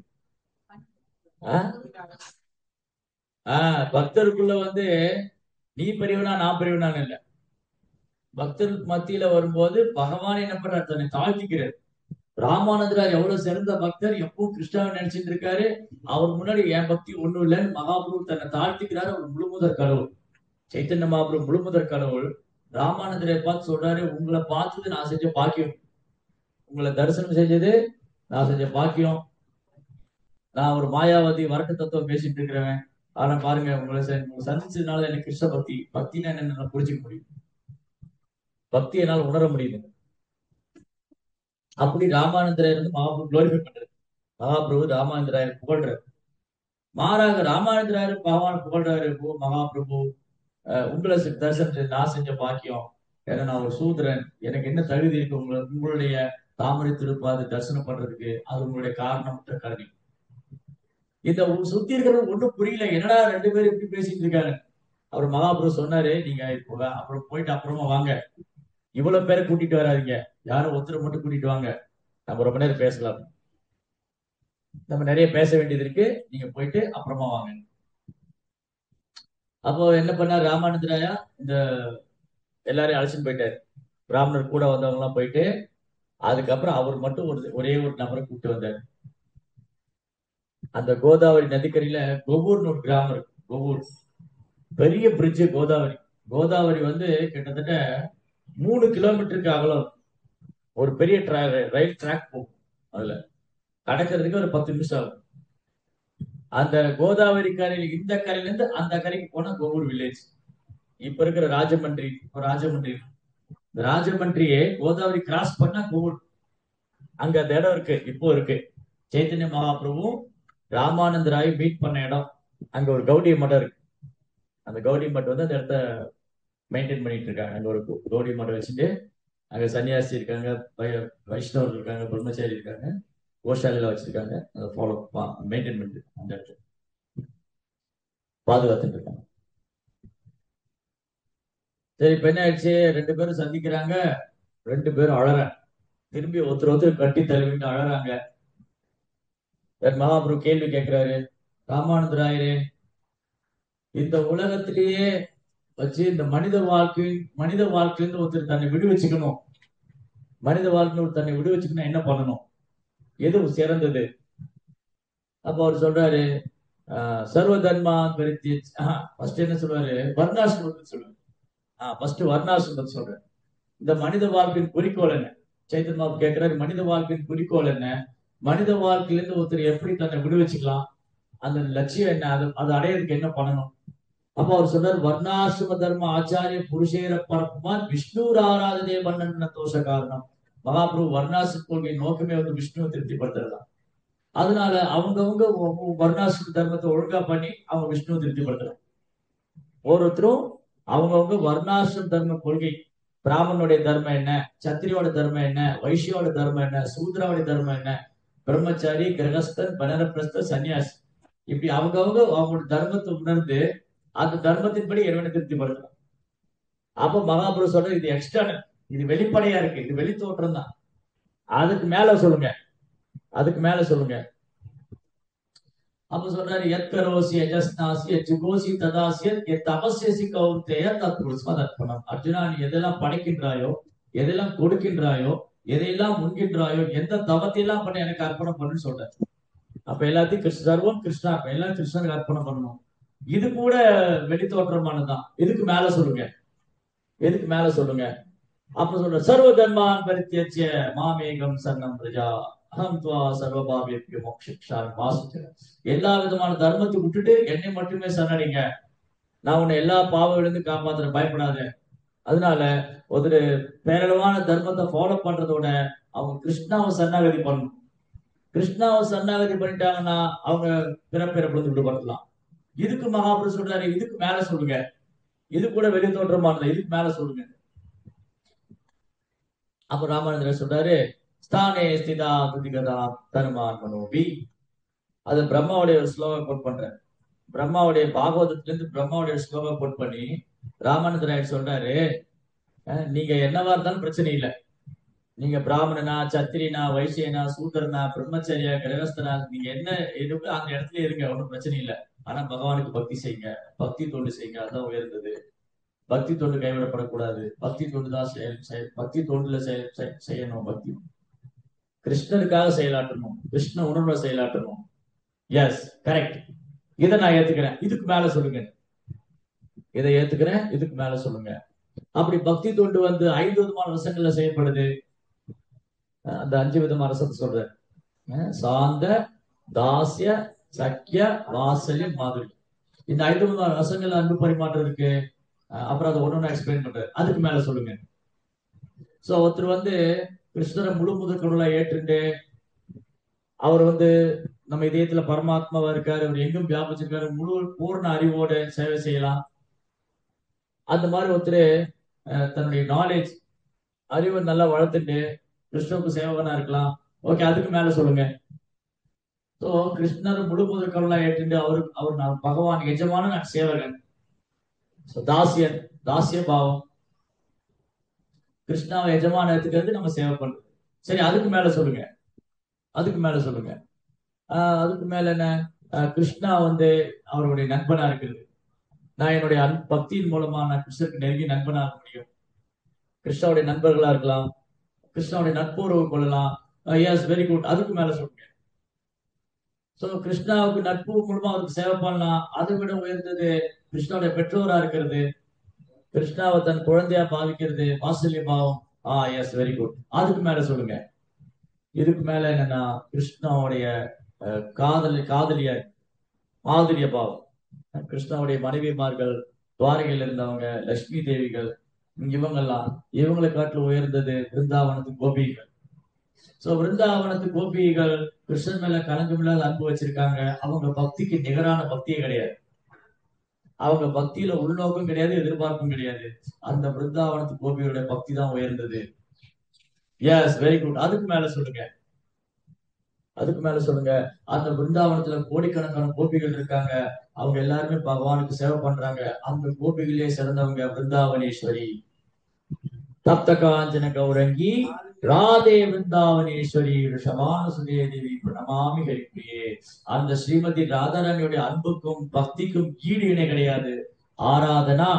பக்தருக்குள்ள வந்து நீ பெரியவனா நான் பெரியவனான்னு இல்ல. பக்தருக்கு மத்தியில வரும்போது பகவான் என்ன பண்றாரு, தன்னை தாழ்த்திக்கிறார். ராமானந்தரார் எவ்வளவு சிறந்த பக்தர், எப்பவும் கிருஷ்ணாவை நினைச்சிட்டு இருக்காரு. அவர் முன்னாடி என் பக்தி ஒண்ணும் இல்லைன்னு மகாபிரபு தன்னை தாழ்த்திக்கிறாரு. அவர் முழுமுதற் கடவுள், சைத்தன்ய மகாபிரபு முழுமுதற் கடவுள். ராமானந்தரை பார்த்து சொல்றாரு, உங்களை பார்த்தது நான் செஞ்ச பாக்கியம், உங்களை தரிசனம் செஞ்சது நான் செஞ்ச பாக்கியம். நான் ஒரு மாயாவதி வரட்டு தத்துவம் பேசிட்டு இருக்கிறவன், ஆனா பாருங்க உங்களை சந்திச்சதுனால எனக்கு கிருஷ்ண பக்தினா என்ன புரிஞ்சுக்க முடியும், பக்தி என்னால் உணர முடியுது. அப்படி ராமானந்தராயர் வந்து மகாபிரபு குளோரிஃபை பண்றாரு. மகாபிரபு ராமானந்தராயர் புகழ்றாரு. மாறாக ராமானந்தராயர் பகவான் புகழ்றாரு, மகாபிரபு உங்களை தரிசனம் நான் செஞ்ச பாக்கியம். ஏன்னா நான் ஒரு சூத்திரன், எனக்கு என்ன தகுதி இருக்கு உங்களுடைய தாமரை திருப்பாது தரிசனம் பண்றதுக்கு? அது உங்களுடைய காரணமற்ற கருணை. இந்த சுத்தி இருக்கிறவங்க ஒண்ணும் புரியல, என்னடா ரெண்டு பேரும் இப்படி பேசிட்டு இருக்காங்க. அவர் மகாபுரு சொன்னாரு, நீங்க இப்போ அப்புறம் போயிட்டு அப்புறமா வாங்க, இவ்வளவு பேரை கூட்டிட்டு வராதீங்க, யாரும் ஒருத்தரை மட்டும் கூட்டிட்டு வாங்க, நம்ம ரொம்ப நேரம் பேசலாம், நம்ம நிறைய பேச வேண்டியது இருக்கு, நீங்க போயிட்டு அப்புறமா வாங்க. அப்போ என்ன பண்ணார் ராமானந்தராயா, இந்த எல்லாரையும் அழைச்சிட்டு போயிட்டாரு. பிராமணர் கூட வந்தவங்க எல்லாம் போயிட்டு, அதுக்கப்புறம் அவர் மட்டும் ஒரே ஒரு நபரை கூப்பிட்டு வந்தார். அந்த கோதாவரி நதிக்கரையில கொவூர்னு ஒரு கிராமம் இருக்கு. கொவூர் பெரிய பிரிட்ஜ். கோதாவரி கோதாவரி வந்து கிட்டத்தட்ட 3 கிலோமீட்டருக்கு அகலம். ஒரு பெரிய ரயில் ட்ராக் போகும், அதுல கடக்கிறதுக்கு ஒரு 10 நிமிஷம் ஆகும். அந்த கோதாவரி கரையில் இந்த கரையில இருந்து அந்த கரைக்கு போனா கொவூர் வில்லேஜ். இப்ப இருக்கிற ராஜமன்றி, ராஜமன்றி, ராஜமன்றியே கோதாவரி கிராஸ் பண்ணா கொவூர். அங்க அந்த இடம் இருக்கு, இப்போ இருக்கு. சைத்தன்ய மகாபிரபு ராமானந்த ராய் மீட் பண்ண இடம். அங்க ஒரு கௌடி மடம் இருக்கு. அந்த கௌடி மடம் வந்து அந்த இடத்த மெயின்டைன் பண்ணிட்டு இருக்காங்க. அங்க ஒரு கௌடி மடம் வச்சுட்டு அங்க சன்னியாசி இருக்காங்க, வைஷ்ணவர் இருக்காங்க, பிரம்மச்சாரி இருக்காங்க, கோஷாலையில வச்சிருக்காங்க. அதை ஃபாலோ மெயின்டைன் பண்ணிட்டு அந்த இடத்துல பாதுகாத்துட்டு இருக்காங்க. சரி, இப்ப என்ன ஆயிடுச்சு, ரெண்டு பேரும் சந்திக்கிறாங்க, ரெண்டு பேரும் அழறாங்க, திரும்பி ஒருத்தர் கட்டி தழுவிட்டு அழறாங்க. மகாபிரபு கேள்வி கேட்கிறாரு, ராமானந்த ராயரே, இந்த உலகத்திலேயே வச்சு இந்த மனித வாழ்க்கையிலிருந்து ஒருத்தர் தன்னை விடுவிச்சுக்கணும், மனித வாழ்க்கை தன்னை விடுவிச்சுக்கணும், என்ன பண்ணணும், எது சிறந்தது? அப்ப அவர் சொல்றாரு, சர்வ தர்மா பரித்தி. ஃபர்ஸ்ட் என்ன சொல்றாரு, வர்ணாசிரமத்தை சொல்றாரு. ஃபர்ஸ்ட் வர்ணாசிரமத்தை சொல்றாரு. இந்த மனித வாழ்க்கையின் குறிக்கோள் என்ன? சைத்தன்யா கேட்கிறாரு, மனித வாழ்க்கையின் குறிக்கோள் என்ன? மனித வாழ்க்கையிலிருந்து ஒருத்தர் எப்படி தன்னை விடுவிச்சுக்கலாம், அந்த லட்சியம் என்ன, அது அடையிறதுக்கு என்ன பண்ணணும்? அப்ப அவர் சொல்றாரு, வர்ணாசிரம தர்ம ஆச்சாரிய புருஷேர பரப்புமான் விஷ்ணு ஆராதனே வண்ணன தோஷ காரணம். மகாபிரபு வர்ணாசிரம கொள்கை நோக்கமே வந்து விஷ்ணுவை திருப்திப்படுத்துறதுதான். அதனால அவங்கவுங்க வர்ணாசிரம தர்மத்தை ஒழுங்கா பண்ணி அவங்க விஷ்ணுவை திருப்திப்படுத்துறாங்க. ஒவ்வொருத்தரும் அவங்கவுங்க வர்ணாசிரம தர்ம கொள்கை, பிராமணனுடைய தர்மம் என்ன, சத்திரியோட தர்மம் என்ன, வைசியோட தர்மம் என்ன, சூத்ராவுடைய தர்மம் என்ன, பிரம்மச்சாரி, கிரகஸ்தன், பனரப்பிரஸ்த, சன்னியாசி, இப்படி அவங்கவுங்க அவங்களோட தர்மத்தை உணர்ந்து அந்த தர்மத்தின்படி இறைவனை திருப்திப்படுத்தலாம். அப்ப மகாபுரு சொல்ற, இது எக்ஸ்டர்னல், இது வெளிப்படையா இருக்கு, இது வெளி தோற்றம் தான். அதுக்கு மேல சொல்லுங்க, அதுக்கு மேல சொல்லுங்க. அப்ப சொல்றாரு, எத்கரோசி அஜஸ்னாசி எச்சுகோசி ததாசிய தபஸ்யசி கௌந்தேய தத்புருஷ்மதர்ப்பணம். அர்ஜுனா, நீ எதெல்லாம் படைக்கின்றாயோ, எதெல்லாம் கொடுக்கின்றாயோ, எதையெல்லாம் முன்கின்றாயோ, எந்த தவத்தையெல்லாம் பண்ண எனக்கு அர்ப்பணம் பண்ணுன்னு சொல்றாரு. அப்ப எல்லாத்தையும் சர்வம் கிருஷ்ணா, எல்லாம் கிருஷ்ணனுக்கு அர்ப்பணம் பண்ணணும். இது கூட வெளித்தோற்றமானதுதான். இதுக்கு மேல சொல்லுங்க, எதுக்கு மேல சொல்லுங்க. அப்ப சொல்ற, சர்வ தர்மான் பரித்தியஜ்ய மாமேகம் சரணம் பிரஜா அகம் துவா சர்வபாவியோ மோக்ஷாமி வாசுதேவ. எல்லா விதமான தர்மத்தை விட்டுட்டு என்னை மட்டுமே சரணடைங்க, நான் உன்னை எல்லா பாவங்களிலிருந்து காப்பாத்துறேன், பயப்படாத. அதனால ஒரு பேரளவான தர்மத்தை ஃபாலோ பண்றதோட அவங்க கிருஷ்ணாவை சரணாகதி பண்ணணும். கிருஷ்ணாவை சரணாகதி பண்ணிட்டாங்கன்னா அவங்க பிறப்பிறப்பு விடுபடலாம். இதுக்கு மகாபுரு சொல்றாரு, இதுக்கு மேல சொல்லுங்க, இது கூட வெளி தோற்றமானது, இதுக்கு மேல சொல்லுங்க. அப்ப ராமானந்தர் சொல்றாரு, ஸ்தானே ஸ்திதா துதிகதா தருமான் மனோபி. அது பிரம்மாவுடைய ஒரு ஸ்லோகம் கோட் பண்றாரு. பிரம்மாவுடைய பாகவதத்திலிருந்து பிரம்மாவுடைய ஸ்லோகம் கோட் பண்ணி ராமானந்தராயர் சொல்றாரு, நீங்க என்னவா இருந்தாலும் பிரச்சனை இல்லை, நீங்க பிராமணனா, சத்திரியனா, வைசியனா, சூத்திரனா, பிரம்மச்சரியா, கிரகஸ்தனா, நீங்க என்ன இருக்கோ அந்த இடத்துல இருங்க, ஒன்றும் பிரச்சனை இல்லை. ஆனா பகவானுக்கு பக்தி செய்யுங்க, பக்தி தொண்டு செய்யுங்க, அதுதான் உயர்ந்தது. பக்தி தொண்டு கைவிடப்படக்கூடாது, பக்தி தொண்டு தான் பக்தி தொண்டுல செய்யணும். பக்தி கிருஷ்ணருக்காக செயலாற்றணும், கிருஷ்ண உணர்வுல செயலாற்றணும். எஸ், கரெக்ட், இதை நான் ஏத்துக்கிறேன், இதுக்கு மேல சொல்லுங்க. இதை ஏத்துக்கிறேன், இதுக்கு மேல சொல்லுங்க. அப்படி பக்தி தொண்டு வந்து 5 விதமான ரசங்கள்ல செய்யப்படுது. அந்த 5 விதமான ரசத்தை சொல்ற, சாந்த, தாசிய, சக்கிய, வாசல்யம், மாதுரி. இந்த 5 விதமான ரசங்கள்ல அன்பு பரிமாற்றம் இருக்கு. அப்புறம் அதை ஒண்ணு எக்ஸ்பிளைன் பண்றாரு, அதுக்கு மேல சொல்லுங்க. சோ ஒருத்தர் வந்து கிருஷ்ணரை முழு முதற் கடவுளா ஏற்றுண்டு அவர் வந்து நம்ம இதயத்துல பரமாத்மாவா இருக்காரு, அவர் எங்கும் வியாபிச்சிருக்காரு, முழு பூர்ண அறிவோட சேவை செய்யலாம். அந்த மாதிரி ஒருத்தர் தன்னுடைய நாலேஜ் அறிவை நல்லா வளர்த்துட்டு கிருஷ்ணனுக்கு சேவகனா இருக்கலாம். ஓகே, அதுக்கு மேல சொல்லுங்க. ஸோ கிருஷ்ணர் முழு முதற்கெல்லாம் ஏற்றுண்டு அவர் நான் பகவான் எஜமான, நான் சேவகன். ஸோ தாசியன், தாசிய பாவம். கிருஷ்ணாவை எஜமான எடுத்துக்கிறது, நம்ம சேவை பண்றது. சரி, அதுக்கு மேல சொல்லுங்க. அதுக்கு மேல சொல்லுங்க. அதுக்கு மேல என்ன? கிருஷ்ணா வந்து அவருடைய நண்பனா இருக்கிறது. நான் என்னுடைய பக்தியின் மூலமா நான் கிருஷ்ணருக்கு நெருங்கி நண்பனாக முடியும். கிருஷ்ணாவுடைய நண்பர்களா இருக்கலாம், கிருஷ்ணாவுடைய நட்புறவு கொள்ளலாம். Yes, very good. அதுக்கு மேல சொல்லுங்க. சோ கிருஷ்ணாவுக்கு நட்பு மூலமா அவருக்கு சேவை பண்ணலாம். அதை விட உயர்ந்தது கிருஷ்ணாவுடைய பெற்றோரா இருக்கிறது, கிருஷ்ணாவை தன் குழந்தையா பாவிக்கிறது, வாத்சல்ய பாவம். Yes, very good. அதுக்கு மேல சொல்லுங்க. இதுக்கு மேல என்னன்னா, கிருஷ்ணாவுடைய காதலியா மாதுரிய பாவம். கிருஷ்ணாவுடைய மனைவிமார்கள், துவாரகையில் இருந்தவங்க, லட்சுமி தேவிகள், இவங்கெல்லாம் இவங்களை காட்டில் உயர்ந்தது பிருந்தாவனத்து கோபிகள். சோ பிருந்தாவனத்து கோபிகள் கிருஷ்ணன் மேல கலங்கமில்லாத அன்பு வச்சிருக்காங்க. அவங்க பக்திக்கு நிகரான பக்தியே கிடையாது. அவங்க பக்தியில உள்நோக்கம் கிடையாது, எதிர்பார்ப்பும் கிடையாது. அந்த பிருந்தாவனத்து கோபியோட பக்தி தான் உயர்ந்தது. Yes, very good. அதுக்கு மேல சொல்லுங்க. அதுக்கு மேல சொல்லுங்க. அந்த பிருந்தாவனத்துல கோடிக்கணக்கான கோபிகள் இருக்காங்க. அவங்க எல்லாருமே பகவானுக்கு சேவை பண்றாங்க. அந்த கோபிகளே சிறந்தவங்க பிருந்தாவனேஸ்வரி. தப்த காஞ்சன கௌரங்கி ராதே பிருந்தாவனேஸ்வரி ரிஷபான சுதேவி பிரணமாமி ஹரிப்பிரியே. அந்த ஸ்ரீமதி ராதாராணியுடைய அன்புக்கும் பக்திக்கும் ஈடு இணை கிடையாது. ஆராதனா,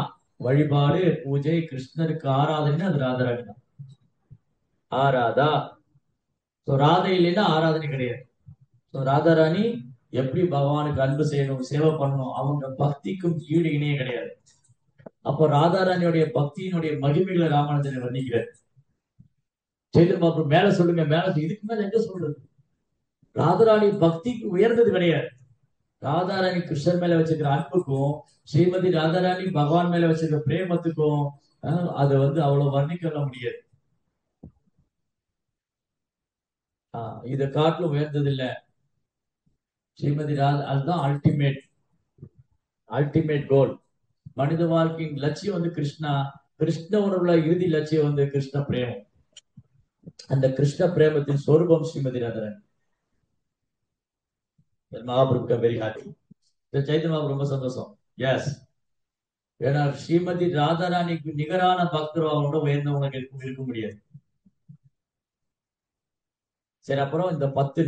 வழிபாடு, பூஜை, கிருஷ்ணருக்கு ஆராதனை அது ராதாராணி தான். ஆராதா. ராதை இல்லைன்னா ஆராதனை கிடையாது. ராதாராணி எப்படி பகவானுக்கு அன்பு செய்யணும், சேவை பண்ணணும், அவங்க பக்திக்கும் ஈடு இணையே கிடையாது. அப்போ ராதாராணியுடைய பக்தியினுடைய மகிமைகளை ராமானுஜன் வர்ணிக்கிறார். சைதன்ய மேல சொல்லுங்க, மேல இதுக்கு மேல எங்க சொல்றது? ராதாராணி பக்திக்கு உயர்ந்தது கிடையாது. ராதாராணி கிருஷ்ணன் மேல வச்சிருக்கிற அன்புக்கும், ஸ்ரீமதி ராதாராணி பகவான் மேல வச்சிருக்கிற பிரேமத்துக்கும் அது வந்து அவ்வளவு வர்ணிக்க முடியாது. இதை காட்டிலும் உயர்ந்தது இல்ல ஸ்ரீமதி ராதா. அதுதான் அல்டிமேட், அல்டிமேட் கோல். மனித வாழ்க்கையின் லட்சியம் வந்து கிருஷ்ணா. கிருஷ்ண உணர்வுல இறுதி லட்சியம் வந்து கிருஷ்ண பிரேமம். அந்த கிருஷ்ண பிரேமத்தின் சொரூபம் ஸ்ரீமதி ராதாராணி. Mahaprabhu very happy. சைத்தன்ய மகாபிரபு ரொம்ப சந்தோஷம். எஸ், ஏன்னா ஸ்ரீமதி ராதாராணிக்கு நிகரான பக்தர் அவங்களோட உயர்ந்தவங்க இருக்க முடியாது. சரி, அப்புறம் இந்த 10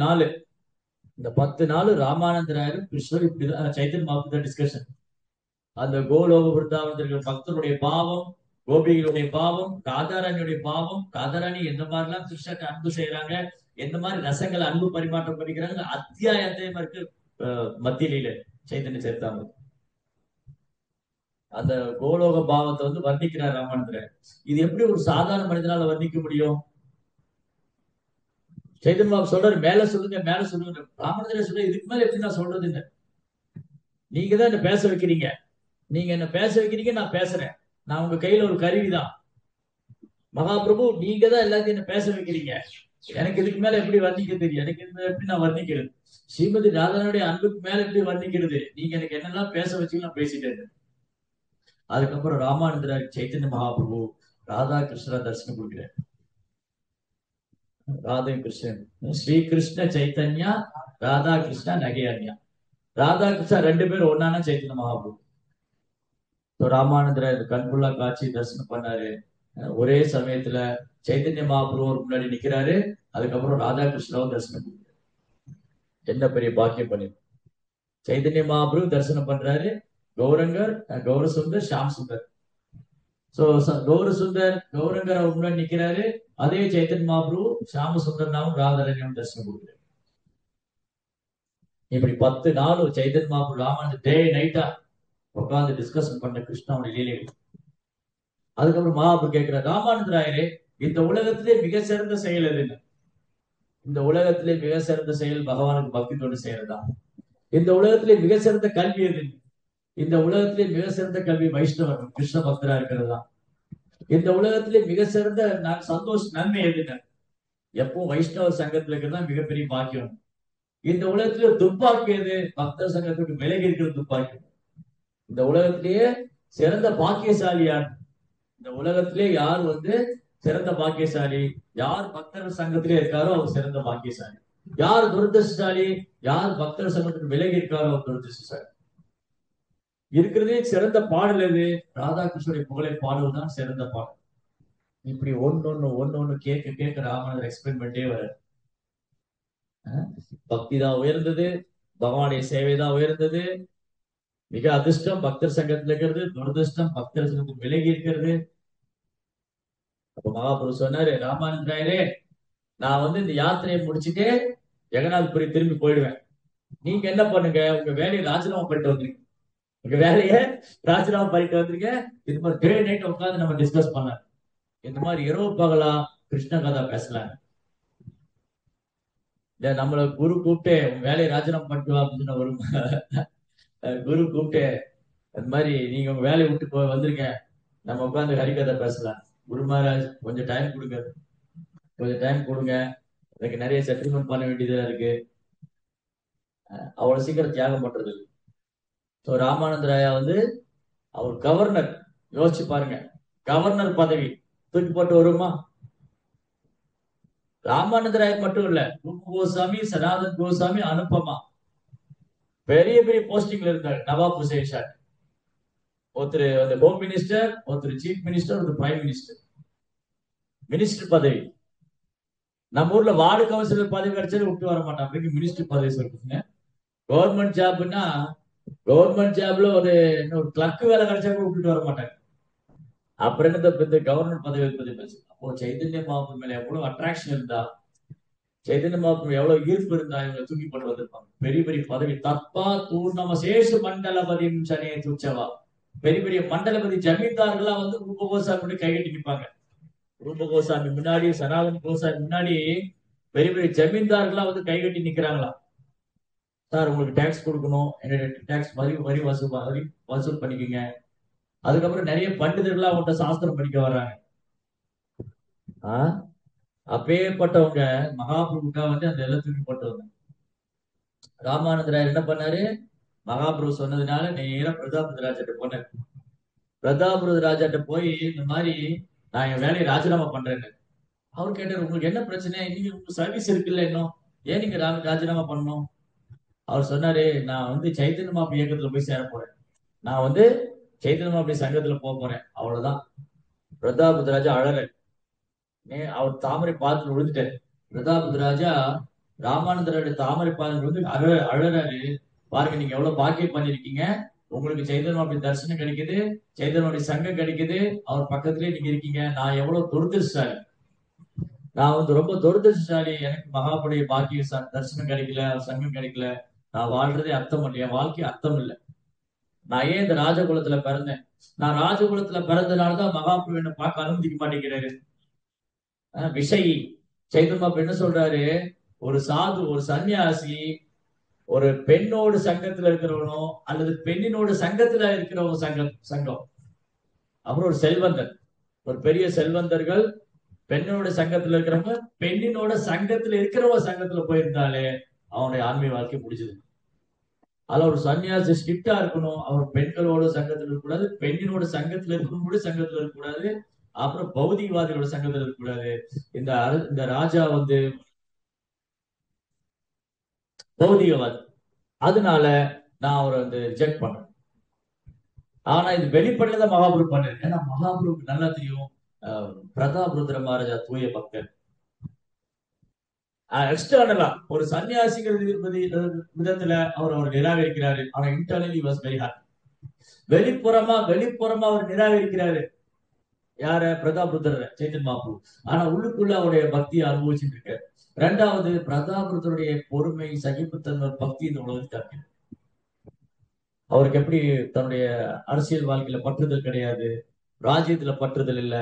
நாள் ராமானந்தராயரும் கிருஷ்ணர் இப்படிதான் சைத்தன்ய மகாபிரபு டிஸ்கஷன். அந்த கோலோக விருந்தாவனத்திற்கு பக்தருடைய பாவம், கோபிகளுடைய பாவம், ராதாராணியுடைய பாவம், ராதாராணி எந்த மாதிரிலாம் கிருஷ்ணருக்கு அன்பு செய்யறாங்க, எந்த மாதிரி ரசங்களை அன்பு பரிமாற்றம் பண்ணிக்கிறாங்க, அத்தியாயத்தையும் இருக்கு மத்தியில சைத்தன்ய சேர்த்தாங்க. அந்த கோலோக பாவத்தை வந்து வர்ணிக்கிறார் ராமானந்தர். இது எப்படி ஒரு சாதாரண மனிதனால வர்ணிக்க முடியும்? சைத்தன்ய பாபு சொல்றாரு, மேல சொல்லுங்க, மேல சொல்லுங்க. ராமானந்தர் சொல்ற, இதுக்கு மேல எப்படி நான் சொல்றது? நீங்க தான் என்ன பேச வைக்கிறீங்க, நீங்க என்ன பேச வைக்கிறீங்க, நான் பேசுறேன். நான் உங்க கையில ஒரு கருவிதான். மகாபிரபு, நீங்க தான் எல்லாத்தையும் என்ன பேச வைக்கிறீங்க. எனக்கு இதுக்கு மேல எப்படி வர்ணிக்க தெரியும்? எனக்கு எப்படி நான் வர்ணிக்கிறது? ஸ்ரீமதி ராதானுடைய அன்புக்கு மேல எப்படி வர்ணிக்கிறது? நீங்க எனக்கு என்னெல்லாம் பேச வச்சு நான் பேசிட்டேன். அதுக்கப்புறம் ராமானந்தர் சைத்தன்ய மகாபிரபு ராதா கிருஷ்ணா தரிசனம் கொடுக்கிறார். ராதா கிருஷ்ணன், ஸ்ரீ கிருஷ்ண சைத்தன்யா, ராதா கிருஷ்ணா நகையான்யா. ராதா கிருஷ்ணா 2 பேரும் ஒன்னான சைத்தன்ய மகாபிரபு. ராமானந்தர் கண்புள்ளா காட்சி தரிசனம் பண்ணாரு. ஒரே சமயத்துல சைத்தன்ய மகாபிரபு முன்னாடி நிக்கிறாரு. அதுக்கப்புறம் ராதாகிருஷ்ணாவும் தரிசனம் பண்றாரு. என்ன பெரிய பாக்கியம் பண்ணி சைத்தன்ய மகாபிரபு தரிசனம் பண்றாரு. கௌரங்கர், கௌரசுந்தர், ஷாம் சுந்தர். சோ கௌரங்கர் அவர் முன்னாடி நிக்கிறாரு. அதே சைத்தன்ய மகாபிரபு ஷாம சுந்தர்னாவும் ராதாரண்யாவும் தரிசனம் கொடுக்குறாரு. இப்படி 10 நாள் சைத்தன்ய மகாபிரபு ராமானந்தர் டே நைட்டா உட்கார்ந்து டிஸ்கஷன் பண்ண கிருஷ்ணாவுடைய லீலைகள். அதுக்கப்புறம் மகாபிரபு கேட்கிறார், ராமானந்தராயரே, இந்த உலகத்திலே மிக சிறந்த செயல் எதுன்னு? இந்த உலகத்திலே மிக சிறந்த செயல் பகவானுக்கு பக்தி தொண்டு செய்யறதா. இந்த உலகத்திலே மிக சிறந்த கல்வி எதுன்னு? இந்த உலகத்திலே மிக சிறந்த கல்வி வைஷ்ணவர் கிருஷ்ண பக்தரா இருக்கிறதா. இந்த உலகத்திலே மிக சிறந்த சந்தோஷ நன்மை எதுன்னு? எப்பவும் வைஷ்ணவர் சங்கத்துல இருக்கிறதா மிகப்பெரிய பாக்கியம். இந்த உலகத்திலே துப்பாக்கி எது? பக்தர் சங்கத்துக்கு விலகி இருக்கிற துப்பாக்கி. இந்த உலகத்திலேயே சிறந்த பாக்கியசாலியார். இந்த உலகத்திலே யார் சிறந்த பாக்கியசாலி, யார் பக்தர் சங்கத்திலே இருக்காரோ அவர் சிறந்த பாக்கியசாலி. யார் துரதிருஷ்டசாலி, யார் பக்தர் சங்கத்துக்கு விலகி இருக்காரோ அவர் துரதிருஷ்டசாலி. இருக்கிறதே சிறந்த பாடல் எது? ராதாகிருஷ்ணனுடைய புகழை பாடுவதுதான் சிறந்த பாடல். இப்படி ஒன்னொன்னு கேட்க கேட்க ராமநாதர் எக்ஸ்பிளைன் பண்ணிட்டே வர. பக்தி தான் உயர்ந்தது, பகவானுடைய சேவை தான் உயர்ந்தது. மிக அதிர்ஷ்டம் பக்தர் சங்கத்துல இருக்கிறது, துரதிருஷ்டம் பக்தர் சங்கத்துக்கு விலகி இருக்கிறது. அப்ப மகாபுரு சொன்னாரு, ராமானந்தராயரே, நான் இந்த யாத்திரையை முடிச்சுட்டு ஜெகநாத்புரி திரும்பி போயிடுவேன். நீங்க என்ன பண்ணுங்க, உங்க வேலையை ராஜினாமா பண்ணிட்டு வந்துருங்க. உங்க வேலையை ராஜினாமா பண்ணிட்டு வந்துருங்க. இது மாதிரி டே நைட் உட்காந்து நம்ம டிஸ்கஸ் பண்ணலாம். இந்த மாதிரி இரவு பகலா கிருஷ்ண கதா பேசலாம். நம்மள குரு கூப்பிட்டு வேலையை ராஜினாமா பண்ணிட்டு அப்படின்னு வரும். குரு கூப்பிட்டு அந்த மாதிரி நீங்க உங்க வேலையை விட்டு போய் வந்துருங்க, நம்ம உட்காந்து ஹரிகதை பேசலாம். குரு மகாராஜ் கொஞ்சம் டைம் கொடுங்க, கொஞ்சம் டைம் கொடுங்க, எனக்கு நிறைய செட்டில்மெண்ட் பண்ண வேண்டியதா இருக்கு. அவ்வளவு சீக்கிரம் தியாகம் பண்றது இல்லை. ஸோ ராமானந்தராயா அவர் கவர்னர். யோசிச்சு பாருங்க, கவர்னர் பதவி தூக்கி போட்டு வருமா? ராமானந்தராயர் மட்டும் இல்ல, ரூப கோசாமி, சனாதன் கோசாமி, அனுப்பமா பெரிய பெரிய போஸ்டிங்ல இருந்தார். நவாப் ஹுசைன் ஷா ஒருத்தர் ஹோம் மினிஸ்டர், ஒருத்தர் சீஃப் மினிஸ்டர், ஒருத்தர் பிரைம் மினிஸ்டர். மினிஸ்டர் பதவி. நம்ம ஊர்ல வார்டு கவுன்சிலர் பதவி கிடைச்சாலும் விட்டு வர மாட்டாங்க, மினிஸ்டர் பதவி சொல்றீங்க. கவர்மெண்ட் ஜாப்னா கவர்மெண்ட் ஜாப்ல ஒரு கிளர்க் வேலை கிடைச்சா கூட விட்டுட்டு வர மாட்டாங்க. அப்புறம் என்ன கவர்னர் பதவி பத்தி பேசு. அப்போ சைதன்ய மகாபுரு மேல எவ்வளவு அட்ராக்ஷன் இருந்தா, சைதன்ய மகாபுரு எவ்வளவு ஈர்ப்பு இருந்தா இவங்க தூக்கி போட்டு வந்திருப்பாங்க. பெரிய பெரிய பதவி. தப்பா தூர்ணம சேஷு மண்டலபதி சனையை தூச்சவா. பெரிய பெரிய மண்டலபதி ஜமீன்தார்களா ரூப கோசாமி கைகட்டி நிற்பாங்க. ரூப கோசாமி முன்னாடி, சனாதன் கோசாமி முன்னாடி பெரிய பெரிய ஜமீன்தார்களா கைகட்டி நிக்கிறாங்களா. சார் உங்களுக்கு டேக்ஸ் கொடுக்கணும், என்னுடைய டேக்ஸ் வரி வசூல் பண்ணிக்கோங்க. அதுக்கப்புறம் நிறைய பண்டிதர்களா அவங்கள்ட்ட சாஸ்திரம் படிக்க வர்றாங்க. அப்பேற்பட்டவங்க மகாபிரபுக்கா அந்த எல்லாத்துக்கு போட்டவங்க. ராமானந்தராயர் என்ன பண்ணாரு, மகாபிரபு சொன்னதுனால நேரா பிரதாபராஜாட்ட போனார். பிரதாபராஜாட்ட போய் இந்த மாதிரி நான் என் வேலையை ராஜினாமா பண்றேன்னு அவர் கேட்டார். உங்களுக்கு என்ன பிரச்சனை, நீங்க உங்களுக்கு சர்வீஸ் இருக்குல்ல, இன்னும் ஏன் நீங்க ராஜினாமா பண்ணணும்? அவர் சொன்னாரு, நான் சைத்தன்ய மகாபிரபு இயக்கத்துல போய் சேர போறேன், நான் சைத்தன்ய மகாபிரபு சங்கத்துல போக போறேன், அவ்வளவுதான். பிரதாபராஜா அழற. அவர் தாமரை பாதத்தில் விழுந்துட்டாரு. பிரதாபராஜா ராமானந்தருடைய தாமரை பாதத்தில் அழறாரு. பாருங்க, நீங்க எவ்வளவு பாக்கியம் பண்ணிருக்கீங்க, உங்களுக்கு சைதன்ய மகாபிரபு தரிசனம் கிடைக்குது, சைதன்ய சங்கம் கிடைக்குது, அவர் பக்கத்திலே நீங்க இருக்கீங்க. நான் எவ்வளவு துரதிருஷ்டசாலி, நான் ரொம்ப துரதிருஷ்டசாலி. எனக்கு மகாபுடைய பாக்கிய தரிசனம் கிடைக்கல, சங்கம் கிடைக்கல. நான் வாழ்றதே அர்த்தம் இல்லை, என் வாழ்க்கை அர்த்தம் இல்லை. நான் ஏன் இந்த ராஜகுலத்துல பிறந்தேன்? நான் ராஜகுலத்துல பிறந்தனாலதான் மகாபிரபு என்ன பார்க்க அனுமதிக்க மாட்டேங்கிறாரு. விஷய் சைதன்யா என்ன சொல்றாரு, ஒரு சாது, ஒரு சன்னியாசி ஒரு பெண்ணோடு சங்கத்துல இருக்கிறவனோ அல்லது பெண்ணினோட சங்கத்துல இருக்கிறவங்க சங்கம், அப்புறம் ஒரு செல்வந்தர், ஒரு பெரிய செல்வந்தர்கள் பெண்ணோட சங்கத்துல இருக்கிறவங்க பெண்ணினோட சங்கத்துல இருக்கிறவங்க சங்கத்துல போயிருந்தாலே அவனுடைய ஆன்மீக வாழ்க்கை முடிஞ்சது. அதுல ஒரு சன்னியாசி ஸ்ட்ரிக்டா இருக்கணும். அவர் பெண்களோட சங்கத்துல இருக்கக்கூடாது, பெண்ணினோட சங்கத்துல இருக்கணும், சங்கத்துல இருக்கக்கூடாது, அப்புறம் பௌதிகவாதிகளோட சங்கத்துல இருக்கக்கூடாது. இந்த ராஜா பௌதிகவாதி, அதனால நான் அவரை ரிஜெக்ட் பண்றேன். ஆனா இது வெளிப்படையில தான் மகாபுரு பண்ணாரு. ஏன்னா மகாபுருக்கு நல்லா தெரியும் பிரதாபருத்ர மகாராஜா தூய பக்தர். எக்ஸ்டர்னலா ஒரு சன்னியாசிகள் விதத்துல அவர் நிராகரிக்கிறாரு. ஆனா இன்டர்னலி வாஸ் வெரி ஹாப்பி. வெளிப்புறமா அவர் நிராகரிக்கிறாரு. யார? பிரதாபருத்ர சைத்தன்ய மகாபிரபு. ஆனா உள்ளுக்குள்ள அவருடைய பக்தியை அனுபவிச்சுட்டு இருக்காரு. ரெண்டாவது, பிரதாபருத்தருடைய பொறுமை, சகிப்புத்தன்மை, பக்தி இந்த உலகத்துக்கு அவருக்கு எப்படி தன்னுடைய அரசியல் வாழ்க்கையில பற்றுதல் கிடையாது, ராஜ்யத்துல பற்றுதல் இல்ல,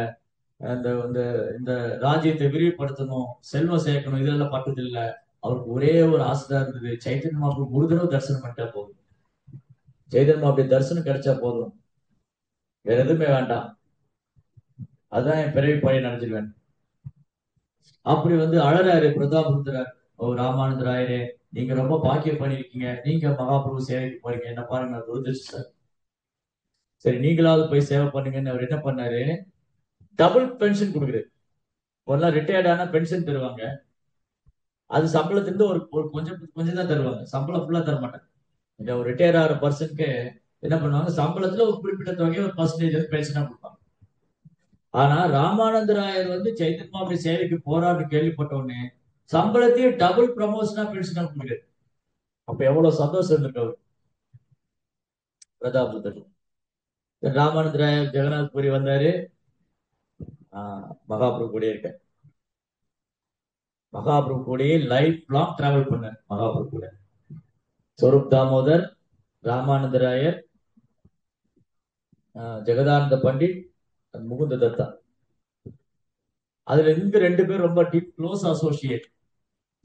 இந்த ராஜ்யத்தை விரிவுபடுத்தணும், செல்வம் சேர்க்கணும், இதெல்லாம் பற்றுதல் இல்ல. அவருக்கு ஒரே ஒரு ஆசைதான் இருந்தது, சைத்தன்ய மகாபிரபு ஒரு தடவை தரிசனம் பண்ணிட்டா போதும், சைத்தன்ய மகாபிரபு தரிசனம் கிடைச்சா போதும், வேற எதுவுமே வேண்டாம், அதுதான் என் பிறவி பழைய நினைச்சிருவேன். அப்படி அழறாரு பிரதாபருத்ரர். ஓ ராமானந்தராயரே, நீங்க ரொம்ப பாக்கியம் பண்ணிருக்கீங்க, நீங்க மகாபிரபு சேவைக்கு போறீங்க, என்ன பாருங்க துரதிருஷ்டம். சரி நீங்களாவது போய் சேவை பண்ணுங்கன்னு அவர் என்ன பண்ணாரு, டபுள் பென்ஷன் கொடுக்குறாரு. இப்போல்லாம் ரிட்டையர்ட் ஆனா பென்ஷன் தருவாங்க, அது சம்பளத்திலிருந்து ஒரு ஒரு கொஞ்சம் கொஞ்சம் தான் தருவாங்க, சம்பளம் ஃபுல்லா தர மாட்டாங்க. இந்த ஒரு ரிட்டையர் ஆகிற பர்சனுக்கு என்ன பண்ணுவாங்க, சம்பளத்துல ஒரு குறிப்பிட்ட தொகையை ஒரு பர்சன்டேஜ் வந்து பென்ஷனா கொடுப்பாங்க. ஆனா ராமானந்தராயர் வந்து சைத்தன்ய சேவைக்கு போராடு கேள்விப்பட்ட உடனே சம்பளத்தையும் டபுள் ப்ரமோஷனா பென்ஷனா கொடுக்குறாரு. அப்ப எவ்வளவு சந்தோஷம் இருந்திருக்கு அவர் பிரதாபுத்தர். ராமானந்தராயர் ஜெகநாத் புரி வந்தாரு, மகாபிரபு கூட இருக்க, மகாபிரபு கூடயே லைஃப் லாங் டிராவல் பண்ணார் மகாபிரபு கூட. ஸ்வரூப் தாமோதர், ராமானந்தராயர், ஜெகதானந்த பண்டிட், முகுந்த தத்தா, அதுல இருந்து 2 பேர் ரொம்ப deep close associate,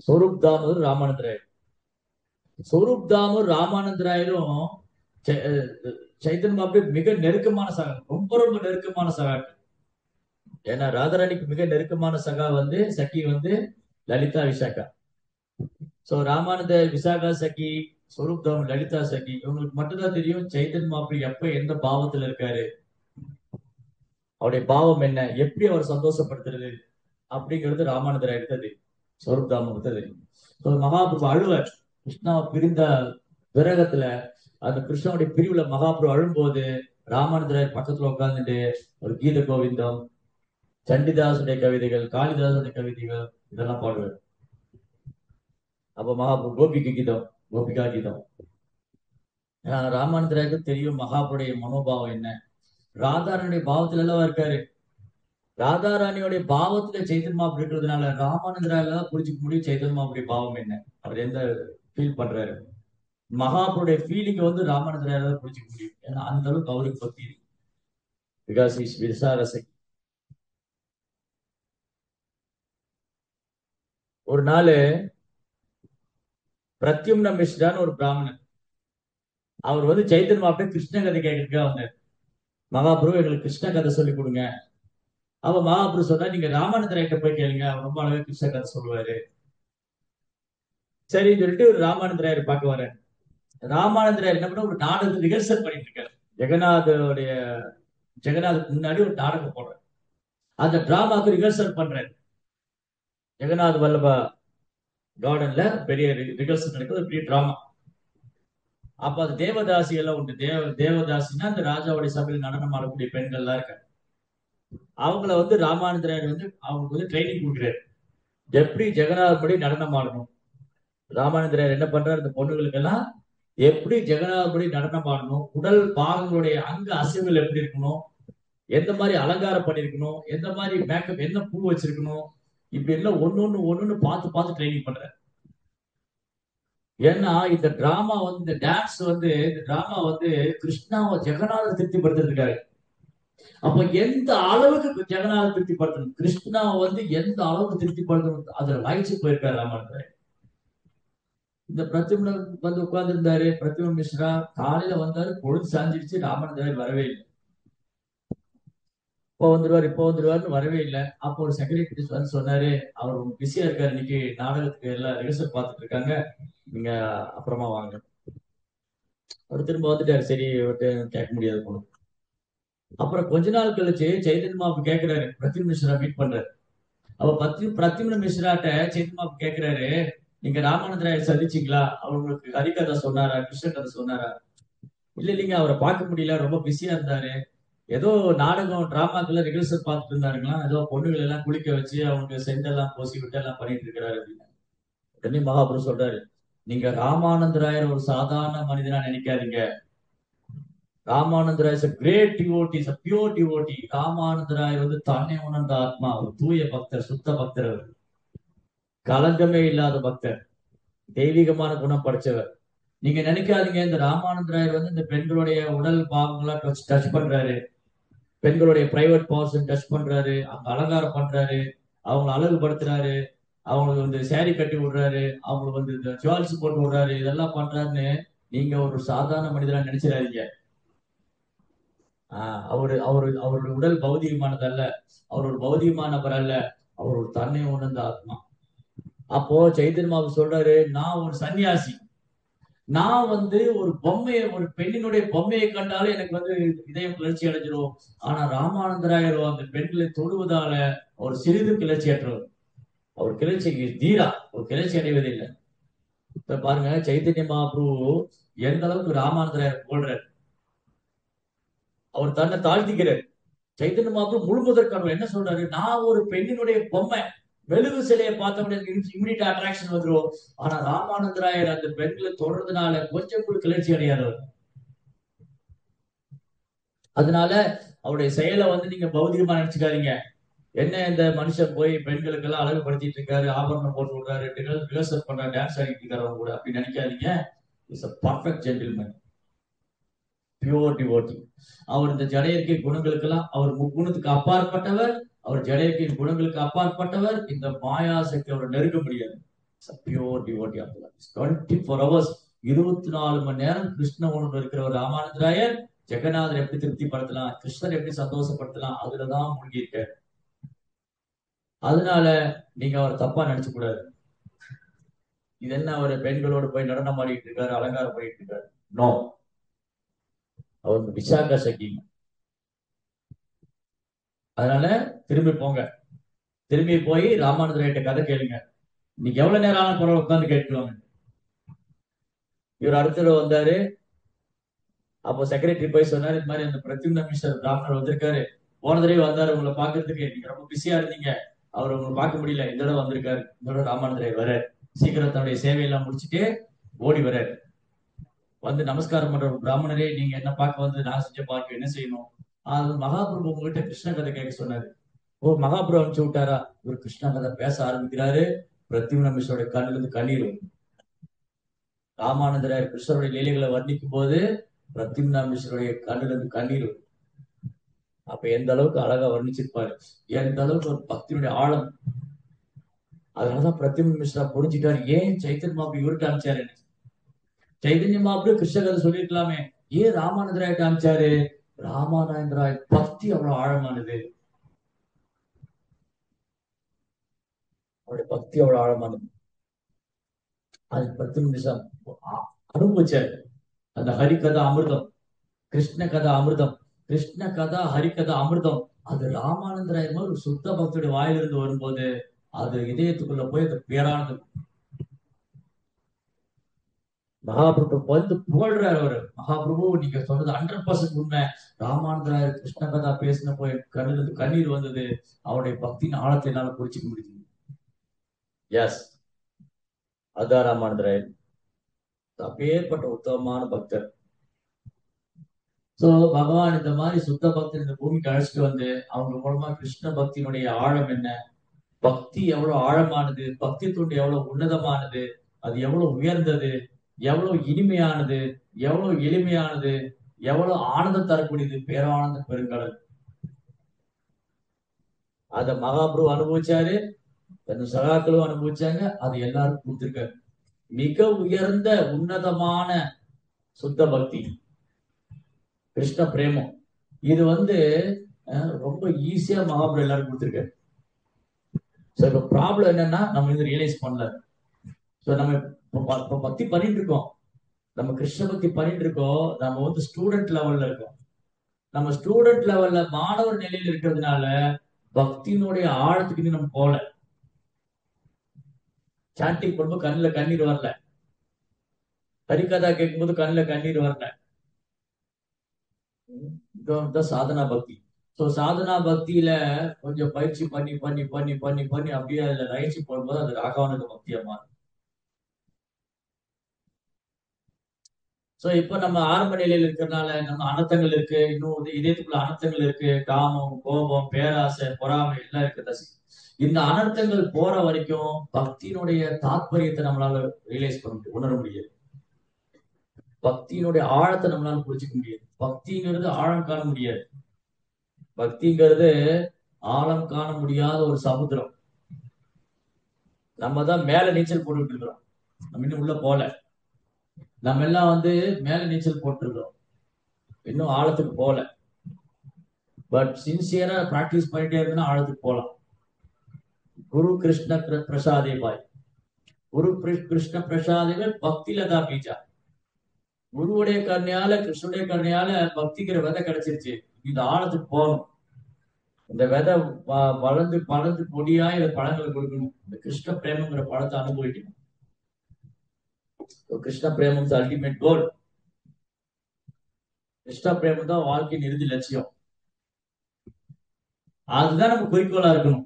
Swarup Damodar, Ramananda Rayar. Swarup Damodar ராமானந்தராயரும் சைத்தன்ய மகாபிரபு மிக நெருக்கமான சகா, ரொம்ப ரொம்ப நெருக்கமான சகாக்கள். ஏன்னா ராதாராணிக்கு மிக நெருக்கமான சகா வந்து சகி வந்து லலிதா விசாகா. சோ ராமானந்த விசாகா சகி, ஸ்வரூப் தாமோதர் லலிதா சகி, இவங்களுக்கு மட்டும்தான் தெரியும் சைத்தன்ய மகாபிரபு எப்ப எந்த பாவத்துல இருக்காரு, அவருடைய பாவம் என்ன, எப்படி அவர் சந்தோஷப்படுத்துறது அப்படிங்கிறது ராமானந்தராயர் எடுத்தது, ஸ்வரூப் தாமோதர் தெரியும். மகாபிரபு அழுவார் கிருஷ்ணா பிரிந்த விரகத்துல, அந்த கிருஷ்ணனுடைய பிரிவுல மகாபிரபு அழும்போது ராமானந்தராயர் பக்கத்துல உட்கார்ந்துட்டு ஒரு கீத கோவிந்தம், சண்டிதாசுடைய கவிதைகள், காளிதாசுடைய கவிதைகள் இதெல்லாம் பாடுவார். அப்ப மகாபிரபு கோபிகா கீதம், கோபிகா கீதம். ராமானந்தராயருக்கு தெரியும் மகாபுருடைய மனோபாவம் என்ன, ராதாரனுடைய பாவத்துல எல்லாம் இருக்காரு. ராதாராணியோடைய பாவத்துல சைத்தன்ய மகாபிரபு இருக்கிறதுனால ராமானந்தராயர் தான் புரிஞ்சுக்க முடியும் சைத்தன்ய மகாபிரபுடைய பாவம் என்ன, அவர் எந்த ஃபீல் பண்றாரு. மகாபுருடைய ஃபீலிங் வந்து ராமானந்தராயர் தான் புரிஞ்சுக்க முடியும், ஏன்னா அந்த அளவுக்கு அவருக்கு பக்தி இருக்கு. பிகாஸ் இஸ் விசாரசை. ஒரு நாள் பிரத்யும்ன மிஸ்ரான்னு ஒரு பிராமணன், அவர் வந்து சைத்தன்ய மகாபிரபு கிருஷ்ண கதை கேட்கறதுக்காக வந்தார். மகாபிரபு எங்களுக்கு கிருஷ்ண கதை சொல்லி கொடுங்க. அவ மகாபிரபு சொன்னா, நீங்க ராமானந்தராயிட்ட போய் கேளுங்க, அவர் ரொம்ப அழகா கிருஷ்ண கதை சொல்லுவாரு. சரின்னு சொல்லிட்டு ஒரு ராமானந்தராயர் பார்க்க வர. ராமானந்தராயர் என்ன பண்ண, ஒரு நாடகத்தை ரிஹர்சல் பண்ணிட்டு இருக்காரு. ஜெகநாதுக்கு முன்னாடி ஒரு நாடகம் போடுறாரு, அந்த டிராமாக்கு ரிஹர்சல் பண்றாரு. ஜெகநாத் வல்லபா கார்டன்ல பெரிய ரிஹர்சல் நடக்குது, பெரிய டிராமா. அப்ப அது தேவதாசி எல்லாம் உண்டு. தேவதாசின்னா அந்த ராஜாவுடைய சபையில் நடனம் ஆடக்கூடிய பெண்கள் எல்லாம் இருக்காங்க. அவங்கள வந்து ராமானந்தராயர் வந்து அவங்களுக்கு வந்து ட்ரைனிங் கொடுக்குறாரு, எப்படி ஜெகநாத் படி நடனம் ஆடணும். ராமானந்தராயர் என்ன பண்றாரு, இந்த பொண்ணுங்களுக்கு எல்லாம் எப்படி ஜெகநாத் படி நடனம் ஆடணும், உடல் பாகங்களுடைய அங்க அசைவுகள் எப்படி இருக்கணும், எந்த மாதிரி அலங்காரம் பண்ணிருக்கணும், எந்த மாதிரி மேக்கப், என்ன பூ வச்சிருக்கணும், இப்படி எல்லாம் ஒன்னொன்னு பார்த்து பார்த்து ட்ரைனிங் பண்றாரு. ஏன்னா இந்த டிராமா வந்து, இந்த டான்ஸ் வந்து, இந்த டிராமா வந்து கிருஷ்ணாவை ஜெகநாத திருப்திப்படுத்துறதுக்காக. அப்ப எந்த அளவுக்கு ஜெகநாத திருப்திப்படுத்தணும், கிருஷ்ணாவை வந்து எந்த அளவுக்கு திருப்திப்படுத்தணும், அதுல வாய்ச்சி போயிருக்காரு ராமானந்தராயர். இந்த பிரத்யும்ன வந்து உட்கார்ந்து இருந்தாரு. பிரத்யும்ன மிஸ்ரா காலையில வந்தாரு, பொழுது சாஞ்சிருச்சு, ராமானந்தராயர் வரவே இல்லை. இப்போ வந்துருவாருன்னு வரவே இல்லை. அப்போ ஒரு செக்ரட்டரி வந்து சொன்னாரு, அவர் பிஸியா இருக்காரு, இன்னைக்கு நாடகத்துக்கு எல்லாம் ரிஹர்சல் பார்த்துட்டு இருக்காங்க, நீங்க அப்புறமா வாங்க. அவர் திரும்ப வந்துட்டாரு, சரி கேட்க முடியாது போன. அப்புறம் கொஞ்ச நாள் கழிச்சு சைத்தன்ய மகாபிரபு கேட்கிறாரு, பிரத்யும்ன மிஸ்ரா மீட் பண்றாரு. அவ பிரத்யும்ன மிஸ்ராட்ட சைத்தன்ய மகாபிரபு கேட்கிறாரு, நீங்க ராமானந்தராயர் சந்திச்சீங்களா, அவர் உங்களுக்கு ஹரிகதை சொன்னாரா, கிருஷ்ண கதை சொன்னாரா. இல்லைங்க, அவரை பார்க்க முடியல, ரொம்ப பிஸியா இருந்தாரு, ஏதோ நாடகம் டிராமாக்குள்ள ரிஹர்சல் பார்த்துட்டு இருந்தாருங்களா, ஏதோ பொண்ணுகள் எல்லாம் குளிக்க வச்சு அவங்க செண்டெல்லாம் பூசி விட்டு எல்லாம் பண்ணிட்டு இருக்கிறாரு அப்படின்னு. உடனே மகாபிரபு சொல்றாரு, நீங்க ராமானந்தராயர் ஒரு சாதாரண மனிதனா நினைக்காதீங்க. Ramanandarayar great devotee, pure devotee. Ramanandarayar வந்து தன்னை உணர்ந்த ஆத்மா, ஒரு தூய பக்தர், சுத்த பக்தர், அவர் கலங்கமே இல்லாத பக்தர், தெய்வீகமான குணம் படைச்சவர். நீங்க நினைக்காதீங்க இந்த ராமானந்தராயர் வந்து இந்த பெண்களுடைய உடல் பாகங்களா டச் பண்றாரு, பெண்களுடைய பிரைவேட் பார்ட்ஸ் டச் பண்றாரு, அவங்க அலங்காரம் பண்றாரு, அவங்களை அழகுபடுத்துறாரு, அவங்களுக்கு வந்து சேரீ கட்டி விடுறாரு, அவங்களுக்கு வந்து இந்த ஜுவல்ஸ் போட்டு விடுறாரு, இதெல்லாம் பண்றாருன்னு நீங்க ஒரு சாதாரண மனிதனா நினைச்சிடாதீங்க. அவருடைய உடல் பௌதிகமானது அல்ல, அவர் ஒரு பௌதிகமானவர் அல்ல, அவர் ஒரு தன்னை உணர்ந்த ஆத்மா. அப்போ சைத்தன்ய மகாபிரபு சொல்றாரு, நான் ஒரு சன்னியாசி, நான் ஒரு பொம்மையை, ஒரு பெண்ணினுடைய பொம்மையை கண்டாலும் எனக்கு இதயம் கிளர்ச்சி அடைஞ்சிரும். ஆனா ராமானந்தராயரோ அந்த பெண்களை தொடுவதால அவர் சிறிதும் கிளர்ச்சி அற்றவர். அவர் கிளர்ச்சிக்கு தீரா ஒரு கிளர்ச்சி அடைவதில்லை. இப்ப பாருங்க, சைத்தன்ய மகாபிரபு எந்த அளவுக்கு ராமானந்தராயர் புகழ்றார். அவர் தன்னை தாழ்த்திக்கிறார். சைத்தன்ய மகாபிரபு முழுமுதற்கான என்ன சொல்றாரு, நான் ஒரு பெண்ணினுடைய பொம்மை, மெழுகு சிலையை பார்த்தவங்க இம்மிடியட் அட்ராக்ஷன் வந்துடும். ஆனா ராமானந்தராயர் அந்த பெண்களை தொடர்றதுனால கொஞ்சம் கூட கிளர்ச்சி அடையாதவர். அதனால அவருடைய செயலை நீங்க பௌதிகமா நினைச்சுக்காதீங்க. என்ன இந்த மனுஷன் போய் பெண்களுக்கெல்லாம் அழகுபடுத்திட்டு இருக்காரு, ஆபரணம் போட்டு விடுறாரு, ரிஹர்சல் பண்றாரு, டான்ஸ் ஆடிட்டு இருக்காரு கூட அப்படின்னு நினைக்காதீங்க. Is a perfect gentleman, pure devotee. அவர் இந்த ஜடையற்கை குணங்களுக்கெல்லாம் அவர் முக்குணத்துக்கு அப்பாற்பட்டவர். அவர் ஜடையற்கை குணங்களுக்கு அப்பாற்பட்டவர். இந்த மாயாசக்தி அவரை நெருங்க முடியாது. பியூர் டிவோட்டி ஆஃப் 24 hours, 24 மணி நேரம் கிருஷ்ண உணர்வு இருக்கிறவர் ராமானந்தராயர். ஜெகநாதர் எப்படி திருப்திப்படுத்தலாம், கிருஷ்ணர் எப்படி சந்தோஷப்படுத்தலாம், அதுலதான் மூழ்கி இருக்காரு. அதனால நீங்க அவர் தப்பா நினைச்சு கூடாது. இது என்ன, அவர் பெண்களோடு போய் நடனம் ஆடிட்டு இருக்காரு, அலங்காரம் பண்ணிட்டு இருக்காரு. நோ, அவர் விசாக சக்தி. அதனால திரும்பி போங்க, திரும்பி போய் ராமானந்தராயிட்ட கதை கேளுங்க. இன்னைக்கு எவ்வளவு நேரம் ஆன பரவாயில்ல, உட்காந்து கேட்கலாங்க. இவர் அடுத்த வந்தாரு. அப்போ செக்ரட்டரி போய் சொன்னாரு, இந்த மாதிரி அந்த பிரத்யும்ன மிஸ்டர் டாக்டர் வந்திருக்காரு, போன தடவை வந்தாரு உங்களை பாக்குறதுக்கு, நீங்க ரொம்ப பிஸியா இருந்தீங்க, அவர் உங்களை பார்க்க முடியல, இந்த தடவை வந்திருக்காரு. இந்த தடவை ராமானந்தராயர் வர சீக்கிரம் தன்னுடைய சேவையெல்லாம் முடிச்சுட்டு ஓடி வர நமஸ்காரம் பண்ற பிராமணரே, நீங்க என்ன பார்க்க நான் செஞ்ச பார்க்க என்ன செய்யணும்? அது மகாபிரபு உங்ககிட்ட கிருஷ்ண கதை கேட்க சொன்னாரு. ஓ, மகாபிரபு அனுப்பிச்சு விட்டாரா? இவர் கிருஷ்ண கதை பேச ஆரம்பிக்கிறாரு. பிரத்யும்ன மிஸ்ரோட கண்ணுல இருந்து கண்ணீர் வரும். ராமானந்தராயர் கிருஷ்ணருடைய லீலைகளை வர்ணிக்கும் போது பிரத்யும்ன மிஸ்ரோடைய கண்ணுல இருந்து கண்ணீர் வரும். அப்ப எந்த அளவுக்கு அழகா வர்ணிச்சிருப்பாரு, எந்த அளவுக்கு ஒரு பக்தியுடைய ஆழம். அதனாலதான் பிரத்யும்ன மிஸ்ரா புரிஞ்சுட்டாரு, ஏன் சைத்தன்ய மகாபிரபு இவருக்கு அனுப்பிச்சாரு. சைதன்ய மகாபிரபு கிருஷ்ண கதை சொல்லிருக்கலாமே, ஏன் ராமானந்தராய் காமிச்சாரு? ராமானந்தராய் பக்தி அவ்வளவு ஆழமானது, அவருடைய பக்தி அவ்வளவு ஆழமானது. அது 10 நிமிஷம் அனுபவிச்சாரு. அந்த ஹரிகதா அமிர்தம், கிருஷ்ண கதா அமிர்தம், கிருஷ்ண கதா ஹரிகதா அமிர்தம், அது ராமானந்தராய் ஒரு சுத்த பக்தியுடைய வாயிலிருந்து வரும்போது அது இதயத்துக்குள்ள போய் அது பேரானது. மகாபிரபு புகழ்றாரு அவரு. மகாபிரபு, நீங்க சொன்னது 100% உண்மை. ராமானந்தராயர் கிருஷ்ண கதா பேசின போய் கண்ணிலிருந்து கண்ணீர் வந்தது. அவருடைய பக்தியின் ஆழத்தை என்னால புரிச்சுக்க முடியுது. எஸ், அதான் ராமானந்தராயர் அப்பேற்பட்ட உத்தமமான பக்தர். சோ பகவான் இந்த மாதிரி சுத்த பக்தர் இந்த பூமிக்கு அழைச்சிட்டு அவங்க மூலமா கிருஷ்ண பக்தியினுடைய ஆழம் என்ன, பக்தி எவ்வளவு ஆழமானது, பக்தி தொண்டு எவ்வளவு உன்னதமானது, அது எவ்வளவு உயர்ந்தது, எவ்வளவு இனிமையானது, எவ்வளவு எளிமையானது, எவ்வளவு ஆனந்தம் தரக்கூடியது, பேரானந்த பெருங்கடல். அத மகாபிரபு அனுபவிச்சாரு, அந்த சகாக்களும் அனுபவிச்சாங்க, அது எல்லாருக்கும் கொடுத்திருக்காரு. மிக உயர்ந்த உன்னதமான சுத்த பக்தி கிருஷ்ண பிரேமம். இது ரொம்ப ஈஸியா மகாபிரபு எல்லாரும் கொடுத்திருக்காரு. இப்ப ப்ராப்ளம் என்னன்னா, நம்ம ரியலைஸ் பண்ணல. நம்ம பக்தி பண்ணிட்டு இருக்கோம், நம்ம கிருஷ்ண பக்தி பண்ணிட்டு இருக்கோம், நம்ம ஸ்டூடெண்ட் லெவல்ல இருக்கோம். நம்ம ஸ்டூடெண்ட் லெவல்ல மாணவர் நிலையில் இருக்கிறதுனால பக்தியினுடைய ஆழத்துக்கு நம்ம போல. சாண்டிங் பண்ணும்போது கண்ணுல கண்ணீர் வரல, ஹரிகதா கேட்கும்போது கண்ணுல கண்ணீர் வரல. இதுதான் சாதனா பக்தி. சோ சாதனா பக்தியில கொஞ்சம் பயிற்சி பண்ணி பண்ணி பண்ணி பண்ணி பண்ணி அப்படியே அதுல ரயிற்சி போடும்போது அது ராகவானுக்கு பக்தியா மாறும். சோ இப்ப நம்ம ஆரம்ப நிலையில இருக்கிறதுனால நம்ம அனர்த்தங்கள் இருக்கு, இன்னும் இதயத்துக்குள்ள அனர்த்தங்கள் இருக்கு, காமம், கோபம், பேராசை, பொறாமை எல்லாம் இருக்கு. இந்த அனர்த்தங்கள் போற வரைக்கும் பக்தியினுடைய தாத்பரியத்தை நம்மளால ரியலைஸ் பண்ண முடியும், உணர முடியாது. பக்தியினுடைய ஆழத்தை நம்மளால புரிஞ்சுக்க முடியாது. பக்திங்கிறது ஆழம் காண முடியாது. பக்திங்கிறது ஆழம் காண முடியாத ஒரு சமுத்திரம். நம்ம தான் மேல நீச்சல் போட்டுட்டு இருக்கிறோம், நம்ம இன்னும் உள்ள போல. நம்ம எல்லாம் மேல நீச்சல் போட்டிருக்கிறோம், இன்னும் ஆழத்துக்கு போல. பட் சின்சியரா பிராக்டிஸ் பண்ணிட்டே இருக்குன்னா ஆழத்துக்கு போலாம். குரு கிருஷ்ண பிரசாதே பாய், குரு கிருஷ்ண பிரசாதேவர் பக்தி லதா பீஜா. குருவுடைய கருணையால கிருஷ்ணனுடைய கருணையால பக்திங்கிற விதை கிடைச்சிருச்சு. இந்த ஆழத்துக்கு போகணும். இந்த விதை வளர்ந்து வளர்ந்து பொடியா இந்த பழங்களை கொடுக்கணும். இந்த கிருஷ்ண பிரேமங்கிற பழத்தை அனுபவிக்கணும். கிருஷ்ண பிரேமம் அல்டிமேட் கோல். கிருஷ்ண பிரேமம் தான் வாழ்க்கையின் இறுதி லட்சியம். அதுதான் நம்ம குறிக்கோளா இருக்கணும்.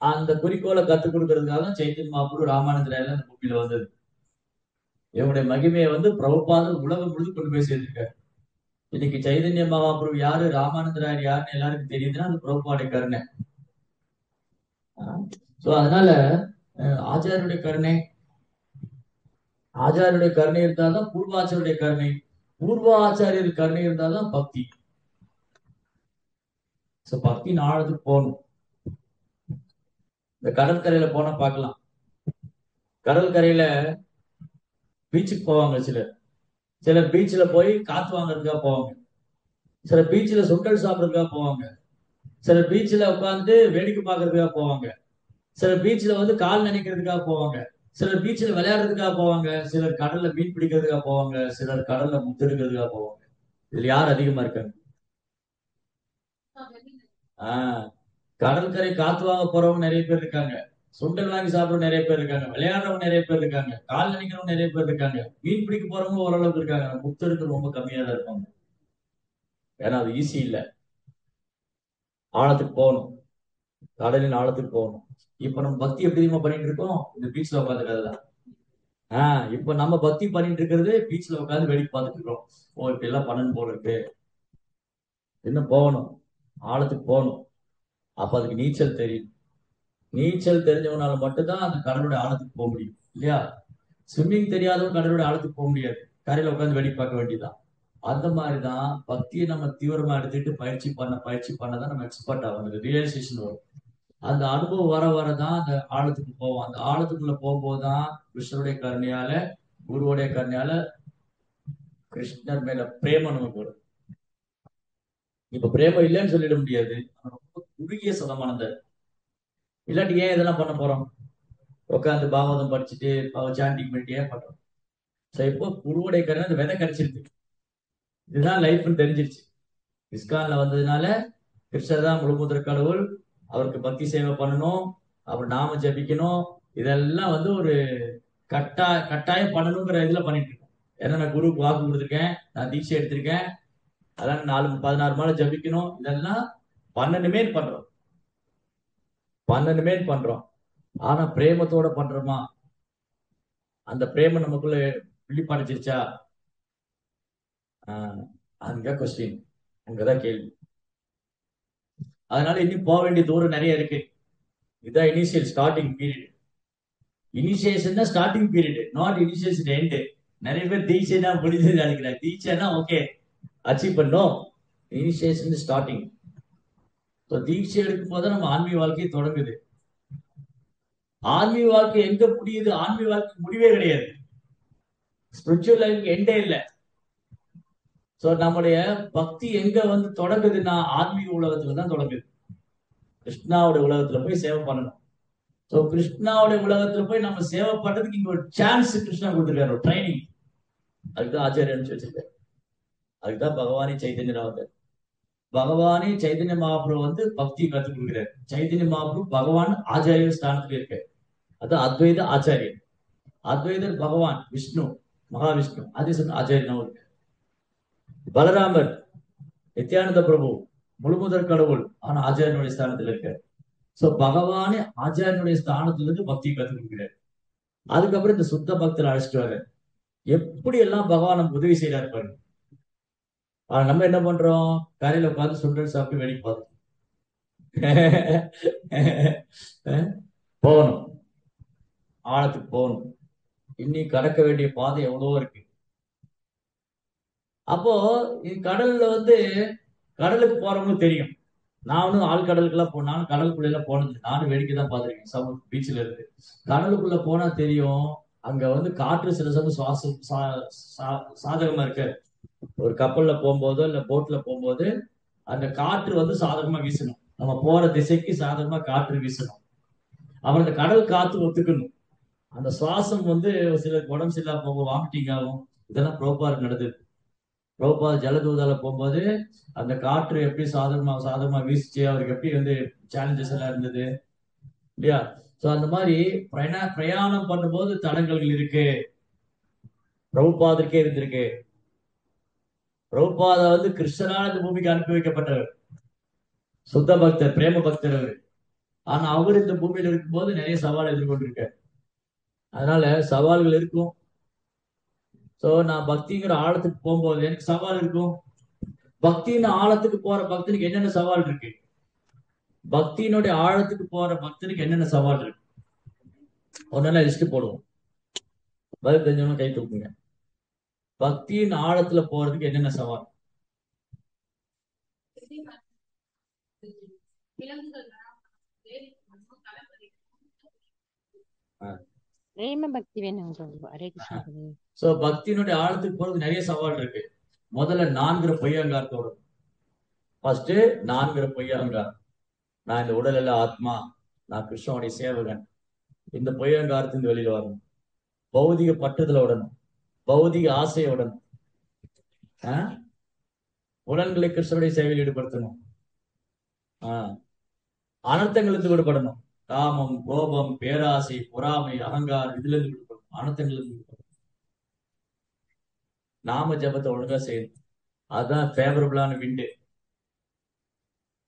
அந்த குறிக்கோளை கத்துக் கொடுக்கறதுக்காக தான் சைத்தன்ய மகாபிரபு ராமானந்தராயர் அந்த பூமியில வந்தது. இவனுடைய மகிமையை பிரபுபாதர் உலகம் முழுது கொண்டு போய் சேர்த்திருக்காரு. இன்னைக்கு சைதன்ய மகாபிரபு யாரு, ராமானந்தராயர் யாருன்னு எல்லாருக்கும் தெரியுதுன்னா அது பிரபுபாடைய கருணை. சோ அதனால ஆச்சாரியருடைய கருணை, ஆச்சாரியருடைய கருணை இருந்தால்தான் பூர்வாச்சாரியருடைய கருணை, பூர்வ ஆச்சாரியர் கருணை இருந்தால்தான் பக்தி. பக்தியின் ஆழத்துக்கு போகணும். இந்த கடற்கரையில போனா பார்க்கலாம். கடற்கரையில பீச்சுக்கு போவாங்க சிலர். சிலர் பீச்சில் போய் காத்து வாங்குறதுக்காக போவாங்க. சில பீச்சில் சுண்டல் சாப்பிட்றதுக்காக போவாங்க. சில பீச்சில் உட்காந்து வேடிக்கை பார்க்கறதுக்காக போவாங்க. சில பீச்சில் கால் நினைக்கிறதுக்காக போவாங்க. சிலர் பீச்சில் விளையாடுறதுக்காக போவாங்க. சிலர் கடல்ல மீன் பிடிக்கிறதுக்காக போவாங்க. சிலர் கடல்ல முத்தெடுக்கிறதுக்காக போவாங்க. இதுல யார் அதிகமா இருக்காங்க? கடற்கரை காத்து வாங்க போறவங்க நிறைய பேர் இருக்காங்க. சுண்டல் வாங்கி சாப்பிட நிறைய பேர் இருக்காங்க. விளையாடுறவங்க நிறைய பேர் இருக்காங்க. கால் நினைக்கிறவங்க நிறைய பேர் இருக்காங்க. மீன் பிடிக்க போறவங்க ஓரளவுக்கு இருக்காங்க. முத்தெடுக்கிறது ரொம்ப கம்மியா தான் இருப்பாங்க. ஏன்னா அது ஈஸி இல்ல. ஆழத்துக்கு போகணும். கடலின் ஆழத்துக்கு போகணும். இப்ப நம்ம பக்தி எப்படி தெரியுமா பண்ணிட்டு இருக்கோம்? இந்த பீச்ல உட்காந்து கதை தான். இப்ப நம்ம பக்தி பண்ணிட்டு இருக்கிறது பீச்ல உட்காந்து வேடிக்கை பார்த்துட்டு இருக்கோம். ஓ இப்ப எல்லாம் பண்ணணும் போல இருக்கு. இன்னும் போகணும், ஆழத்துக்கு போகணும். அப்ப அதுக்கு நீச்சல் தெரியும். நீச்சல் தெரிஞ்சவனால மட்டும்தான் அந்த கடலுடைய ஆழத்துக்கு போக முடியும் இல்லையா? ஸ்விம்மிங் தெரியாதவங்க கடலுடைய ஆழத்துக்கு போக முடியாது. கரையில உட்காந்து வேடிக்கை பார்க்க வேண்டியதான். அந்த மாதிரிதான் பக்தியை நம்ம தீவிரமா எடுத்துட்டு பயிற்சி பண்ணதான் நம்ம எக்ஸ்பர்ட் ஆகும். ரியலைசேஷன் வரும். அந்த அனுபவம் வர வரதான் அந்த ஆழத்துக்கு போவோம். அந்த ஆழத்துக்குள்ள போகும்போதுதான் கிருஷ்ணருடைய கருணையால, குருவுடைய கருணையால கிருஷ்ணர் மேல பிரேமம் நமக்கு வரும். இப்ப பிரேமம் இல்லைன்னு சொல்லிட முடியாது. ரொம்ப குறுகிய சதமானந்த. இல்லாட்டி ஏன் இதெல்லாம் பண்ண போறோம்? உட்காந்து பாகவதம் படிச்சுட்டு சாண்டிங் பண்ணிட்டு ஏன் பண்றோம்? இப்போ குருவுடைய கருணை அந்த விதை கிடைச்சிருக்கு. இதுதான் லைஃப்னு தெரிஞ்சிருச்சு. இஸ்கான்ல வந்ததுனால கிருஷ்ணர் தான் முழுமுதற் கடவுள், அவருக்கு பக்தி சேவை பண்ணணும், அவர் நாம ஜபிக்கணும், இதெல்லாம் ஒரு கட்டாயம் பண்ணணுங்கிற இதுல பண்ணிட்டு இருக்கோம். ஏன்னா நான் குருவுக்கு வாக்கு கொடுத்துருக்கேன், நான் தீட்சை எடுத்திருக்கேன், அதான் 16 மாலை ஜபிக்கணும், இதெல்லாம் பண்ணணுமே பண்றோம். ஆனா பிரேமத்தோட பண்றோமா? அந்த பிரேமம் நமக்குள்ள விழிப்படைச்சிருச்சா? அங்க கொஸ்டின், அங்கதான் கேள்வி. அதனால இன்னும் போக வேண்டிய தூரம் நிறைய இருக்கு. இதுதான் இனிஷியல் ஸ்டார்டிங் பீரியட். இனிஷியேஷன் தான் starting period, not initiation end. நிறைய பேர் தீட்சை தான் முடிஞ்சது நினைக்கிறாங்க. தீட்சைனா ஓகே அச்சீவ் பண்ணோம், இனிஷியேஷன் ஸ்டார்டிங். தீட்சை எடுக்கும் போது நம்ம ஆன்மீக வாழ்க்கையை தொடங்குது. ஆன்மீக வாழ்க்கை எங்க முடியுது? ஆன்மீக வாழ்க்கை முடிவே கிடையாது. ஸ்பிரிச்சுவல் லைஃப் எண்டே இல்லை. சோ நம்முடைய பக்தி எங்க தொடங்குதுன்னா ஆன்மீக உலகத்துல தான் தொடங்குது. கிருஷ்ணாவுடைய உலகத்துல போய் சேவை பண்ணணும். சோ கிருஷ்ணாவுடைய உலகத்துல போய் நம்ம சேவை பண்றதுக்கு இங்க ஒரு சான்ஸ் கிருஷ்ணா கொடுத்துருக்காரு, ஒரு ட்ரைனிங். அதுக்குதான் ஆச்சாரிய அனுப்பிச்சு வச்சிருக்காரு. அதுக்குதான் பகவானே சைத்தன்யராக, பகவானே சைதன்ய மகாபிரபு பக்தி கற்றுக் கொடுக்கிறார். சைதன்ய மகாபிரபு பகவான் ஆச்சாரிய ஸ்தானத்துல இருக்காரு. அது அத்வைத ஆச்சாரியர். அத்வைதர் பகவான் விஷ்ணு, மகாவிஷ்ணு, அதே சொன்ன ஆச்சாரியனாவும் இருக்கு. பலராமர் நித்யானந்த பிரபு முழுமுதற் கடவுள், ஆனா ஆச்சாரியனுடைய ஸ்தானத்துல இருக்காரு. சோ பகவானே ஆச்சாரியனுடைய ஸ்தானத்துல இருந்து பக்தி கற்றுக் கொடுக்கிறார். அதுக்கப்புறம் இந்த சுத்த பக்தர் அழைச்சிட்டு வர எப்படி எல்லாம் பகவான் நமக்கு உதவி செய்யறாரு பாருங்க. நம்ம என்ன பண்றோம்? கரையில உட்காந்து சுண்டல் சாப்பிட்டு வேடிக்கை பார்த்து போகணும், ஆழத்துக்கு போகணும். இன்னி கடக்க வேண்டிய பாதை எவ்வளவோ இருக்கு. அப்போ கடல்ல கடலுக்கு போறவங்களுக்கு தெரியும். நானும் ஆழ்கடலுக்கு எல்லாம் போனாலும் கடலுக்குள்ள எல்லாம் போனது, நானும் வேடிக்கை தான் பார்த்திருக்கேன். சவுத் பீச்ல இருக்கு. கடலுக்குள்ள போனா தெரியும், அங்க காற்று சில சமயம் சுவாசம் சாதகமா இருக்கு. ஒரு கப்பல்ல போகும்போதோ இல்ல போட்ல போகும்போது அந்த காற்று சாதகமா வீசணும். நம்ம போற திசைக்கு சாதகமா காற்று வீசணும். அப்புறம் அந்த கடல் காத்து ஒத்துக்கணும். அந்த சுவாசம் வந்து சிலருக்கு உடம்பு சரியில்லாம போகும், வாமிட்டிங் ஆகும். இதெல்லாம் பிரபுபாதருக்கு நடந்தது. பிரபுபாத் ஜலதூதால போகும்போது அந்த காற்று எப்படி சாதகமா வீசிச்சு, அவருக்கு எப்படி வந்து சேலஞ்சஸ் எல்லாம் இருந்தது இல்லையா? சோ அந்த மாதிரி பிரயாணம் பண்ணும்போது தடங்கல்கள் இருக்கு. பிரபுபாதருக்கே இருந்திருக்கு. பிரபுபாதா வந்து கிருஷ்ணனால இந்த பூமிக்கு அனுப்பி வைக்கப்பட்டவர், சுத்த பக்தர், பிரேம பக்தர் அவர். ஆனா அவர் இந்த பூமியில இருக்கும்போது நிறைய சவால் எதிர்கொண்டிருக்காரு. அதனால சவால்கள் இருக்கும். சோ நான் பக்திங்கிற ஆழத்துக்கு போகும்போது எனக்கு சவால் இருக்கும். பக்தியின் ஆழத்துக்கு போற பக்தனுக்கு என்னென்ன சவால் இருக்கு? பக்தியினுடைய ஆழத்துக்கு போற பக்தனுக்கு என்னென்ன சவால் இருக்கு? ஒரு நல்ல லிஸ்ட் போடுவோம். பதில் தெரிஞ்சவங்க கை தூக்குங்க. பக்தியின் ஆழத்துல போறதுக்கு என்னென்ன சவால்? பிரேம பக்தி வேணும் பிரபு. ஹரே கிருஷ்ணா பிரபு. சோ பக்தியினுடைய ஆழத்துக்கு போறதுக்கு நிறைய சவால் இருக்கு. முதல்ல நான்கிற பொய்யங்காரத்தோட. ஃபர்ஸ்ட் நான்கிற பொய்யங்கார். நான் இந்த உடல் அல்ல ஆத்மா, நான் கிருஷ்ணனுடைய சேவகன். இந்த பொய்யங்காரத்திலிருந்து வெளியில வரணும். பௌதிக பற்றுதல விடணும், பௌதிக ஆசையை விடணும். புலன்களை கிருஷ்ணனுடைய சேவையில் ஈடுபடுத்தணும். அனர்த்தங்களுக்கு விடுபடணும். காமம், கோபம், பேராசை, பொறாமை, அகங்காரம், இதுல இருந்து விடுபடணும். அனர்த்தங்களுக்கு விடுபடணும். நாம ஜபத்தை ஒழுங்கா செய்யணும். அதுதான் ஃபேவரபிளான விண்டு.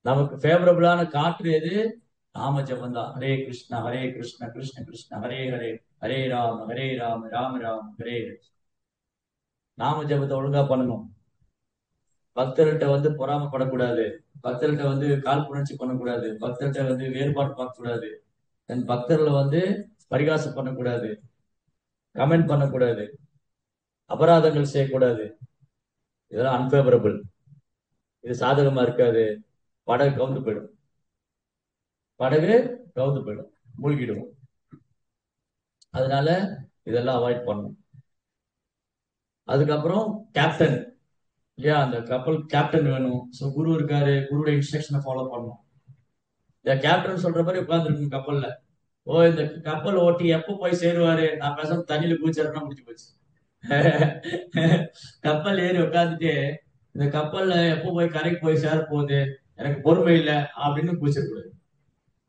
நமக்கு ஃபேவரபிளான காற்று எது? நாம ஜபம் தான். ஹரே கிருஷ்ணா ஹரே கிருஷ்ணா கிருஷ்ண கிருஷ்ண ஹரே ஹரே, ஹரே ராம ராம ராம ஹரே ஹரே. நாம ஜபத்தை ஒழுங்கா பண்ணணும். பக்தர்கிட்ட வந்து பொறாமப்படக்கூடாது. பக்தர்கிட்ட வந்து காழ்ப்புணர்ச்சி பண்ணக்கூடாது. பக்தர்கிட்ட வந்து வேறுபாடு பார்க்கக்கூடாது. தன் பக்தர்களை வந்து பரிகாசம் பண்ணக்கூடாது, கமெண்ட் பண்ணக்கூடாது, அபராதங்கள் செய்யக்கூடாது. இதெல்லாம் அன்பேவரபிள். இது சாதகமா இருக்காது. படகு கவுந்து போயிடும். படகு கவுந்து போயிடும், மூழ்கிடுவோம். அதனால இதெல்லாம் அவாய்ட் பண்ணணும். அதுக்கப்புறம் கேப்டன் இல்லையா, அந்த கப்பல் கேப்டன் வேணும். ஸோ குரு இருக்காரு, குருடைய இன்ஸ்ட்ரக்ஷனை ஃபாலோ பண்ணணும். இந்த கேப்டன் சொல்ற மாதிரி உட்காந்துருக்கணும் கப்பல்ல. ஓ இந்த கப்பல் ஓட்டி எப்போ போய் சேருவாரு, நான் பேசாம தண்ணியில குதிச்சிடறேன்னா முடிஞ்சு போச்சு. கப்பல் ஏறி உட்காந்துட்டு இந்த கப்பல்ல எப்போ போய் கரைக்கு போய் சேர போகுது, எனக்கு பொறுமை இல்லை அப்படின்னு குதிச்சிடக்கூடாது.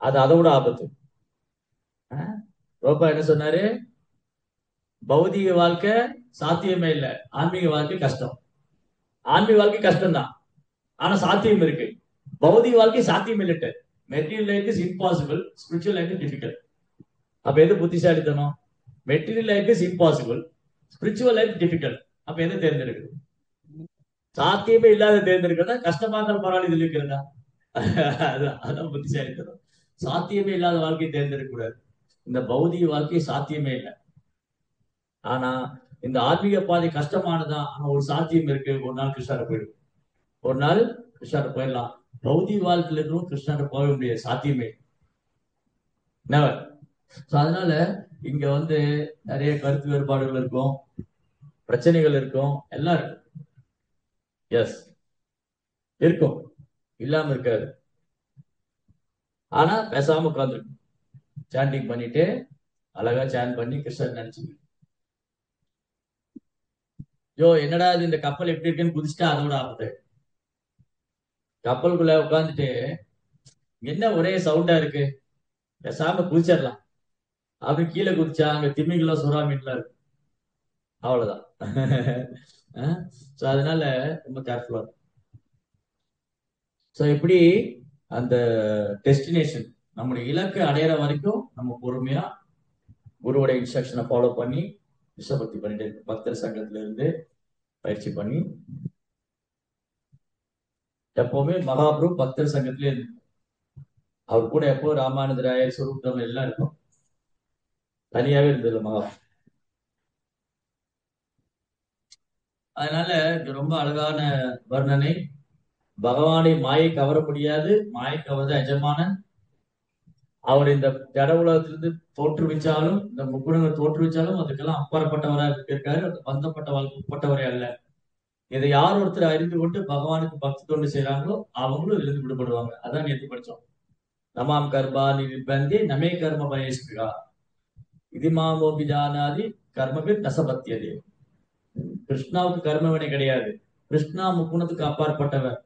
அது அதை விட ஆபத்து. ரோபா என்ன சொன்னாரு? பௌதிக வாழ்க்கை சாத்தியமே இல்லை, ஆன்மீக வாழ்க்கை கஷ்டம். ஆன்மீக வாழ்க்கை கஷ்டம் தான், ஆனா சாத்தியம் இருக்கு. பௌதிக வாழ்க்கை சாத்தியம் இல்லட்டு. Material life is impossible, spiritual life is difficult. அப்ப எது புத்திசாலித்தனம்? Material life is impossible, spiritual life difficult. அப்ப எது தேர்ந்தெடுக்குது? சாத்தியமே இல்லாத தேர்ந்தெடுக்கிறதா, கஷ்டமா இருந்தாலும் பரவாயில்ல இதுல இருக்கிறதா? அதான் புத்திசாலித்தனம். சாத்தியமே இல்லாத வாழ்க்கையை தேர்ந்தெடுக்க கூடாது. இந்த பௌதிக வாழ்க்கை சாத்தியமே இல்லை. ஆனா இந்த ஆன்மீக பாதை கஷ்டமானதான். ஆனா ஒரு சாத்தியம் இருக்கு, ஒரு நாள் கிருஷ்ணார போயிடும். ஒரு நாள் கிருஷ்ணார போயிடலாம். பௌதிக வாழ்க்கையில இருக்கிறோம் கிருஷ்ணார போக முடியாது, சாத்தியமே நெவர். அதனால இங்க வந்து நிறைய கருத்து வேறுபாடுகள் இருக்கும், பிரச்சனைகள் இருக்கும், எல்லாம் இருக்கும். எஸ் இருக்கும், இல்லாம இருக்காது. ஆனா பேசாம உட்காந்துருக்கும், சாண்டிங் பண்ணிட்டு அழகா சாண்ட் பண்ணி கிருஷ்ணன் நினைச்சு, யோ என்னடா இது இந்த கப்பல் எப்படி இருக்குன்னு குதிச்சுட்டா அதோட ஆபத்து. கப்பலுக்குள்ள உட்காந்துட்டு என்ன ஒரே சவுண்டா இருக்கு, பேசாம குதிச்சிடலாம் அப்படி கீழே குதிச்சா அங்க திமிங்கலம் சுறா மீன்லாம் இருக்கு, அவ்வளவுதான். அதனால ரொம்ப கேர்ஃபுல்லா. ஸோ எப்படி அந்த டெஸ்டினேஷன் நம்முடைய இலக்கை அடையிற வரைக்கும் நம்ம பொறுமையா குருவோட இன்ஸ்ட்ரக்ஷனை ஃபாலோ பண்ணி விஷபக்தி பண்ணிட்டு இருக்கு. பக்தர் சங்கத்துல இருந்து பயிற்சி பண்ணி எப்பவுமே மகாபிரபு பக்தர் சங்கத்திலே இருந்து அவர் கூட எப்போ ராமானுஜராயர், சுரூப்தம் எல்லாம் இருக்கும், தனியாவே இருந்தது மகாபிரபு. அதனால இது ரொம்ப அழகான வர்ணனை. பகவானை மாயை கவர முடியாது, மாயை கவர்ந்த எஜமானன். அவர் இந்த ஜட உலகத்திலிருந்து தோற்றுவிச்சாலும், இந்த முக்குணங்கள் தோற்றுவிச்சாலும் அதுக்கெல்லாம் அப்பாற்பட்டவராக இருக்காரு. அது பந்தப்பட்ட வாழ்க்கை உட்பட்டவரே அல்ல. இதை யார் ஒருத்தர் அறிந்து கொண்டு பகவானுக்கு பக்தி தொண்டு செய்யறாங்களோ அவங்களும் இருந்து விடுபடுவாங்க. அதான் நேற்று படிச்சோம். நமாம் கர்மா நிபந்தி நமே கர்ம பயஸ்பிகா. இதிமாமோபி ஜானாதி கர்மபிர் நசபத்தியதே. கிருஷ்ணாவுக்கு கர்ம வினை கிடையாது. கிருஷ்ணா முக்குணத்துக்கு அப்பாற்பட்டவர்.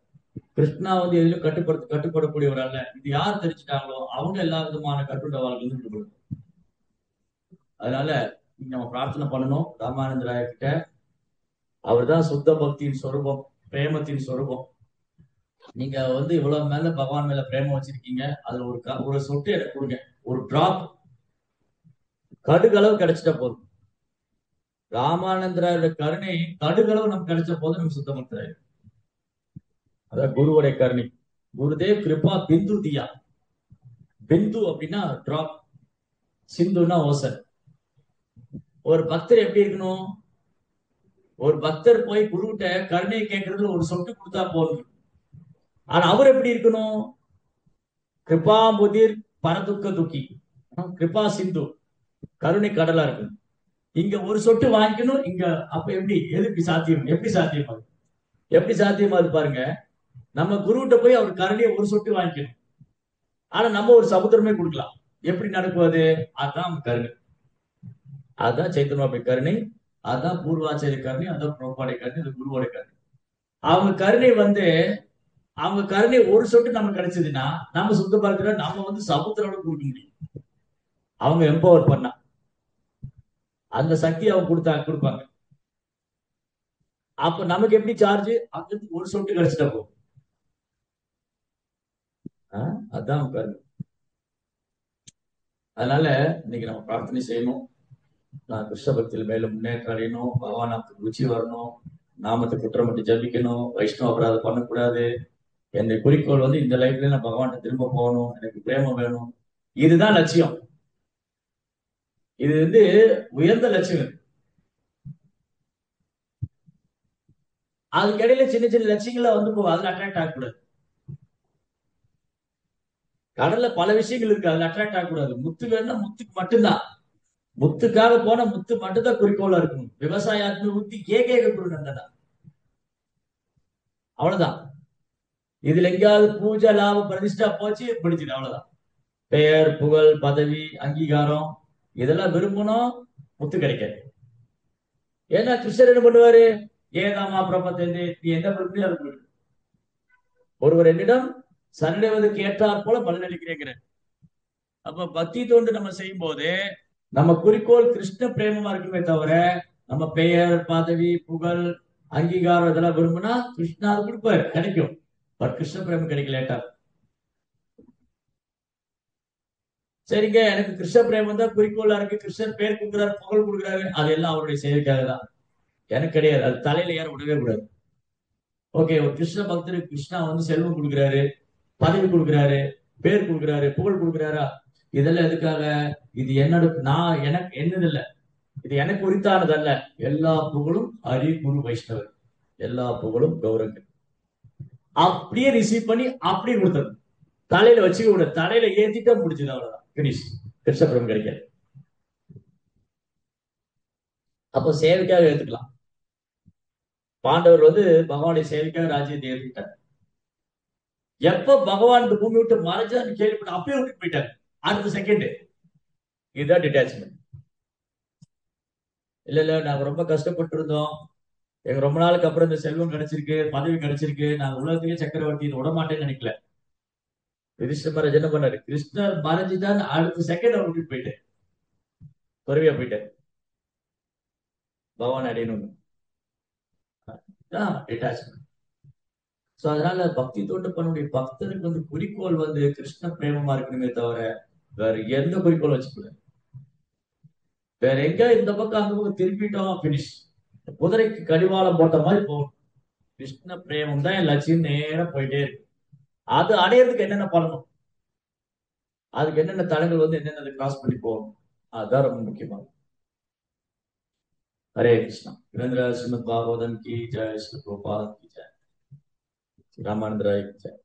கிருஷ்ணா வந்து எதிலும் கட்டுப்படக்கூடியவர் அல்ல. இது யார் தெரிஞ்சுட்டாங்களோ அவங்க எல்லா விதமான கட்டுண்ட வாழ்க்கையும் விடுபடும். அதனால நம்ம பிரார்த்தனை பண்ணணும் ராமானந்த ராய கிட்ட. அவர் தான் சுத்த பக்தியின் சொரூபம், பிரேமத்தின் சொரூபம். நீங்க வந்து இவ்வளவு மேல பகவான் மேல பிரேமம் வச்சிருக்கீங்க, அதுல ஒரு சொட்டு எனக்கு கொடுங்க. ஒரு டிராப் கடுகளவு கிடைச்சிட்ட போதும். ராமானந்தராயோட கருணை கடுகளவு நமக்கு கிடைச்ச போது நமக்கு சுத்த பக்தராய். அதான் குருவுடைய கருணை. குருதேவ் கிருபா பிந்து தியா. பிந்து அப்படின்னா டிராப், சிந்துன்னா ஓசன். ஒரு பக்தர் எப்படி இருக்கணும்? ஒரு பக்தர் போய் குருகிட்ட கருணை கேட்கறதுல ஒரு சொட்டு கொடுத்தா போதும். ஆனா அவர் எப்படி இருக்கணும்? கிருபா முதிர் பரதுக்க துக்கி, கிருபா சிந்து, கருணை கடலா இருக்கணும். இங்க ஒரு சொட்டு வாங்கிக்கணும். இங்க அப்ப எப்படி எதுக்கு சாத்தியம்? எப்படி சாத்தியமா? எப்படி சாத்தியமா அது பாருங்க. நம்ம குருகிட்ட போய் அவர் கருணையை ஒரு சொட்டு வாங்கிக்கணும். ஆனா நம்ம ஒரு சமுத்திரமே கொடுக்கலாம். எப்படி நடக்குவது? அதுதான் கருணை. அதுதான் சைத்தன்ய கருணை, அதுதான் பூர்வாச்சாரிய கருணை, அதுதான் பிரபாடைய கருணை, அது குருவோட கருணை. அவங்க கருணை வந்து அவங்க கருணை ஒரு சொட்டு நமக்கு கிடைச்சதுன்னா நம்ம சுத்த பார்க்கிற நம்ம வந்து சமுத்திரோட கொடுக்க முடியும். அவங்க எம்பவர் பண்ணா அந்த சக்தி அவங்க கொடுப்பாங்க. அப்ப நமக்கு எப்படி சார்ஜ்? அங்கிருந்து ஒரு சொட்டு கிடைச்சிட்டா போகும். அதான் கருணை. அதனால இன்னைக்கு நம்ம பிரார்த்தனை செய்யணும். நான் கிருஷ்ண பக்தியில் மேலும் முன்னேற்றம் அடையணும், பகவானுக்கு ருச்சி வரணும், நாமத்தை குற்றமட்டு ஜபிக்கணும், வைஷ்ணவ அபராதம் பண்ணக்கூடாது. என்னுடைய குறிக்கோள் வந்து இந்த லைஃப்ல நான் பகவான் திரும்ப போகணும், எனக்கு பிரேமம் வேணும். இதுதான் லட்சியம். இது வந்து உயர்ந்த லட்சியம். அதுக்கு இடையில சின்ன சின்ன லட்சியங்கள வந்து அதுல அட்ராக்ட் ஆகக்கூடாது. கடல்ல பல விஷயங்கள் இருக்கு, அதுல அட்ராக்ட் ஆகக்கூடாது. முத்து வேணும்னா முத்துக்கு மட்டும்தான். முத்துக்காக போன முத்து மட்டும்தான் குறிக்கோளா இருக்கணும். விவசாயத்துல ஊத்தி கேட்க குரு அவ்வளவுதான். இதுல எங்கேயாவது பூஜை லாபம் பிரதிஷ்டா போச்சு பிடிச்சிது, அவ்வளவுதான். பெயர் புகழ் பதவி அங்கீகாரம் இதெல்லாம் விரும்பணும், முத்து கிடைக்காது. ஏன்னா கிருஷ்ணர் என்ன பண்ணுவாரு? ஏதாமா பிரபத்தை நீ என்ன விரும்பி அது ஒருவர் என்னிடம் சரணடைவதற்கு ஏற்றாற் போல பலனளிக்கிறேங்கிறேன். அப்ப பக்தி தொண்டு நம்ம செய்யும் போது நம்ம குறிக்கோள் கிருஷ்ண பிரேமமா இருக்குமே தவிர நம்ம பெயர் பதவி புகழ் அங்கீகாரம் இதெல்லாம் விரும்பினா கிருஷ்ணா அது கொடுப்பாரு, கிடைக்கும். பட் கிருஷ்ண பிரேமம் கிடைக்கலேட்டா. சரிங்க, எனக்கு கிருஷ்ண பிரேமம் தான் குறிக்கோளா இருக்கு, கிருஷ்ணர் பேர் கொடுக்குறாரு, புகழ் கொடுக்குறாரு, அது எல்லாம் அவருடைய சேவைக்காக தான். எனக்கு கிடையாது. அது தலையில யாரும் விடவே கூடாது. ஓகே, ஒரு கிருஷ்ண பக்தருக்கு கிருஷ்ணா வந்து செல்வம் கொடுக்குறாரு, பதவி கொடுக்குறாரு, பேர் கொடுக்குறாரு, புகழ் கொடுக்குறாரா, இதெல்லாம் எதுக்காக? இது என்னோட, நான் எனக்கு என்னது இல்ல, இது எனக்கு உரித்தானது அல்ல. எல்லா புகழும் ஹரி குரு வைஷ்ணவர், எல்லா புகழும் கௌரவங்கள். அப்படியே ரிசீவ் பண்ணி அப்படியே கொடுத்தது. தலையில வச்சுக்க கூட, தலையில ஏத்திட்டா முடிச்சது, அவ்வளவுதான். பினிஷ். கிருஷ்ணபுரம் கிடைக்காது. அப்போ சேவைக்காக ஏத்துக்கலாம். பாண்டவர் வந்து பகவானுடைய சேவைக்காக ராஜ்யத்தை ஏற்றுக்கிட்டார். எப்ப பகவான் இந்த பூமி விட்டு மறைஞ்சான்னு கேள்விப்பட்ட அப்பயே விட்டு போயிட்டாரு. அடுத்த செகண்ட். இதுதான் டிட்டாச்மெண்ட். இல்ல நாங்க ரொம்ப கஷ்டப்பட்டு இருந்தோம், எங்க ரொம்ப நாளுக்கு அப்புறம் இந்த செல்வம் கிடைச்சிருக்கு, பதவி கிடைச்சிருக்கு, நாங்க உலகத்திலேயே சக்கரவர்த்தி விட மாட்டேன்னு நினைக்கல. யுதிஷ்டிர மகாராஜ் என்ன பண்ணாரு? கிருஷ்ணர் மறைஞ்சுதான் அடுத்த செகண்ட் அவர் விட்டுட்டு போயிட்டாரு, பொறுமையா போயிட்டாரு பகவான் அடையணும். டிட்டாச்மெண்ட். சோ அதனால பக்தி தொண்டு பண்ணக்கூடிய பக்தனுக்கு வந்து குறிக்கோள் வந்து கிருஷ்ண பிரேமமா இருக்கணுமே தவிர வேற எந்த குறிக்கோள் வச்சுக்கூடாது. வேற எங்க இந்த பக்கம் அந்த பக்கம் திருப்பிட்டோம், பினிஷ். குதிரைக்கு கடிவாளம் போட்ட மாதிரி போகணும். கிருஷ்ண பிரேமம் தான் என் லட்சியம், நேரம் போயிட்டே இருக்கு. அது அடையிறதுக்கு என்னென்ன பண்ணணும், அதுக்கு என்னென்ன தடங்கள் வந்து என்னென்ன கிராஸ் பண்ணி போகணும், அதுதான் ரொம்ப முக்கியமானது. ஹரே கிருஷ்ணா. வீரேந்திர ஸ்ரீமத் பாகவதன் கி ஜெய், ஸ்ரீ பிரபுபாத் கி ஜெய், ராமானந்த ராய் கி ஜெய்.